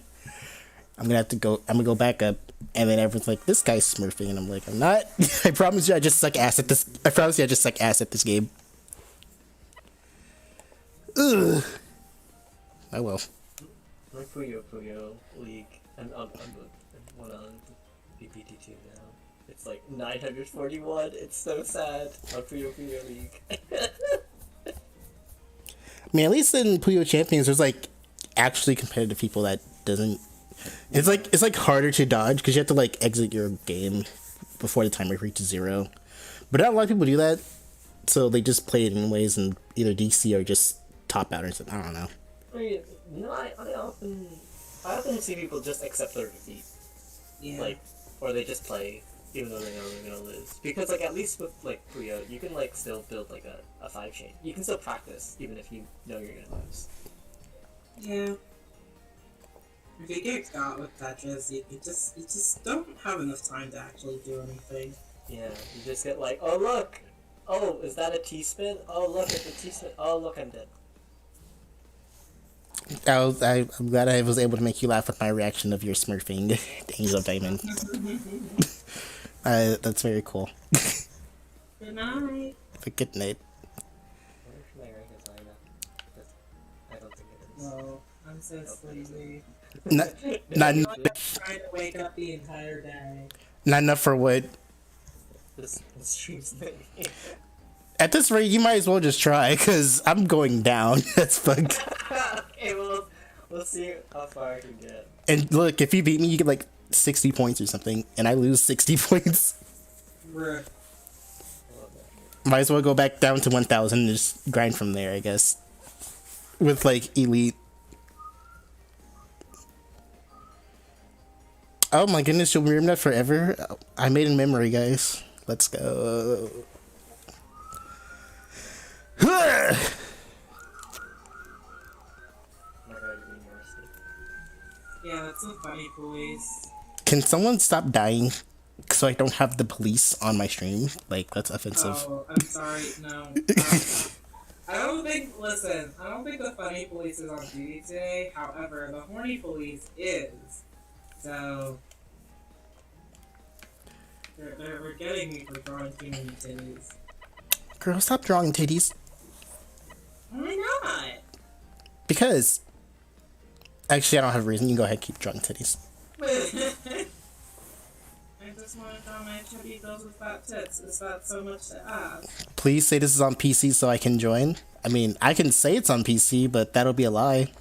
S1: I'm gonna go back up, and then everyone's like, this guy's smurfing, and I'm like, I'm not. I promise you I just suck ass at this. I promise you I just suck ass at this game. Ugh. Oh well.
S3: My Puyo Puyo League, I'm one on PPT2 now. It's like 941, it's so sad. My Puyo Puyo League.
S1: I mean, at least in Puyo Champions, there's like actually competitive people that doesn't. It's like harder to dodge because you have to like exit your game before the timer reaches 0. But not a lot of people do that, so they just play it anyways and either DC or just top out or something. I don't know.
S3: I mean, no, I often see people just accept their defeat.
S2: Yeah.
S3: Like, or they just play even though they know they're gonna lose. Because like at least with like Puyo, you can like still build like a 5 chain. You can still practice even if you know you're gonna lose.
S2: Yeah. If you get got with Tetris, you just don't have enough time to actually do anything.
S3: Yeah, you just get like, oh look! Oh, is that a T-spin? Oh look, it's a T-spin. Oh look, I'm dead.
S1: I'm glad I was able to make you laugh with my reaction of your smurfing, Angel Diamond. That's very cool.
S2: Good night.
S1: But good night.
S3: I wonder if my rank is high enough. I don't think it is.
S2: No, I'm so sleepy.
S1: Not
S2: I'm trying to wake up the entire day.
S1: not enough for what?
S3: This stream's thing.
S1: At this rate, you might as well just try, because I'm going down. That's fucked.
S3: Okay, we'll see how far I can get.
S1: And look, if you beat me, you get like 60 points or something, and I lose 60 points.
S2: Bruh.
S1: Might as well go back down to 1000 and just grind from there, I guess. With like elite. Oh my goodness, you'll remember that forever? I made in memory, guys. Let's go.
S3: Oh my god, you're being rusty.
S2: Yeah, that's the funny police.
S1: Can someone stop dying so I don't have the police on my stream? Like, that's offensive.
S2: Oh, I'm sorry, no. I don't think the funny police is on duty today. However, the horny police is. So, they're getting me for drawing too many titties.
S1: Girl, stop drawing titties.
S2: Why not?
S1: Because. Actually, I don't have a reason. You can go ahead and keep drawing titties.
S2: I just want to draw my chubby girls with fat tits. Is that so much to ask?
S1: Please say this is on PC so I can join. I mean, I can say it's on PC, but that'll be a lie.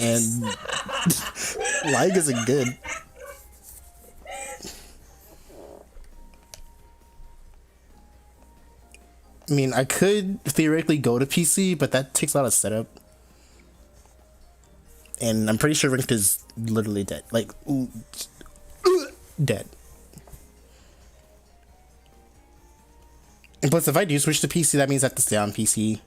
S1: And lying isn't good. I mean, I could theoretically go to PC, but that takes a lot of setup. And I'm pretty sure Rinked is literally dead. Like, dead. And plus, if I do switch to PC, that means I have to stay on PC.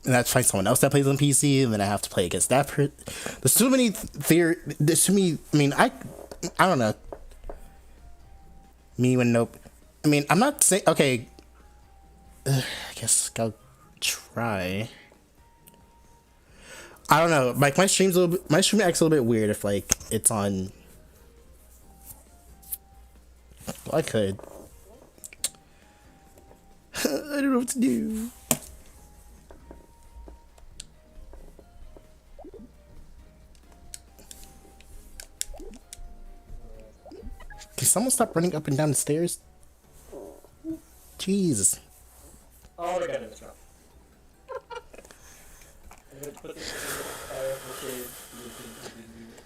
S1: And I have to find someone else that plays on PC, and then I have to play against that person. There's too many there's too many. I mean, I don't know. Me when nope. I mean, I'm not saying okay. I guess I'll try. I don't know. Like my stream acts a little bit weird if like it's on. Well, I could. I don't know what to do. Can someone stop running up and down the stairs? Jeez.
S3: Oh, we're getting this wrong. I'm gonna put this in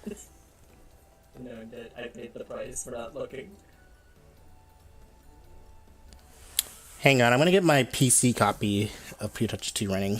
S3: the fire. No, I'm dead. I paid the price for not looking.
S1: Hang on, I'm gonna get my PC copy of PuyoTet 2 running.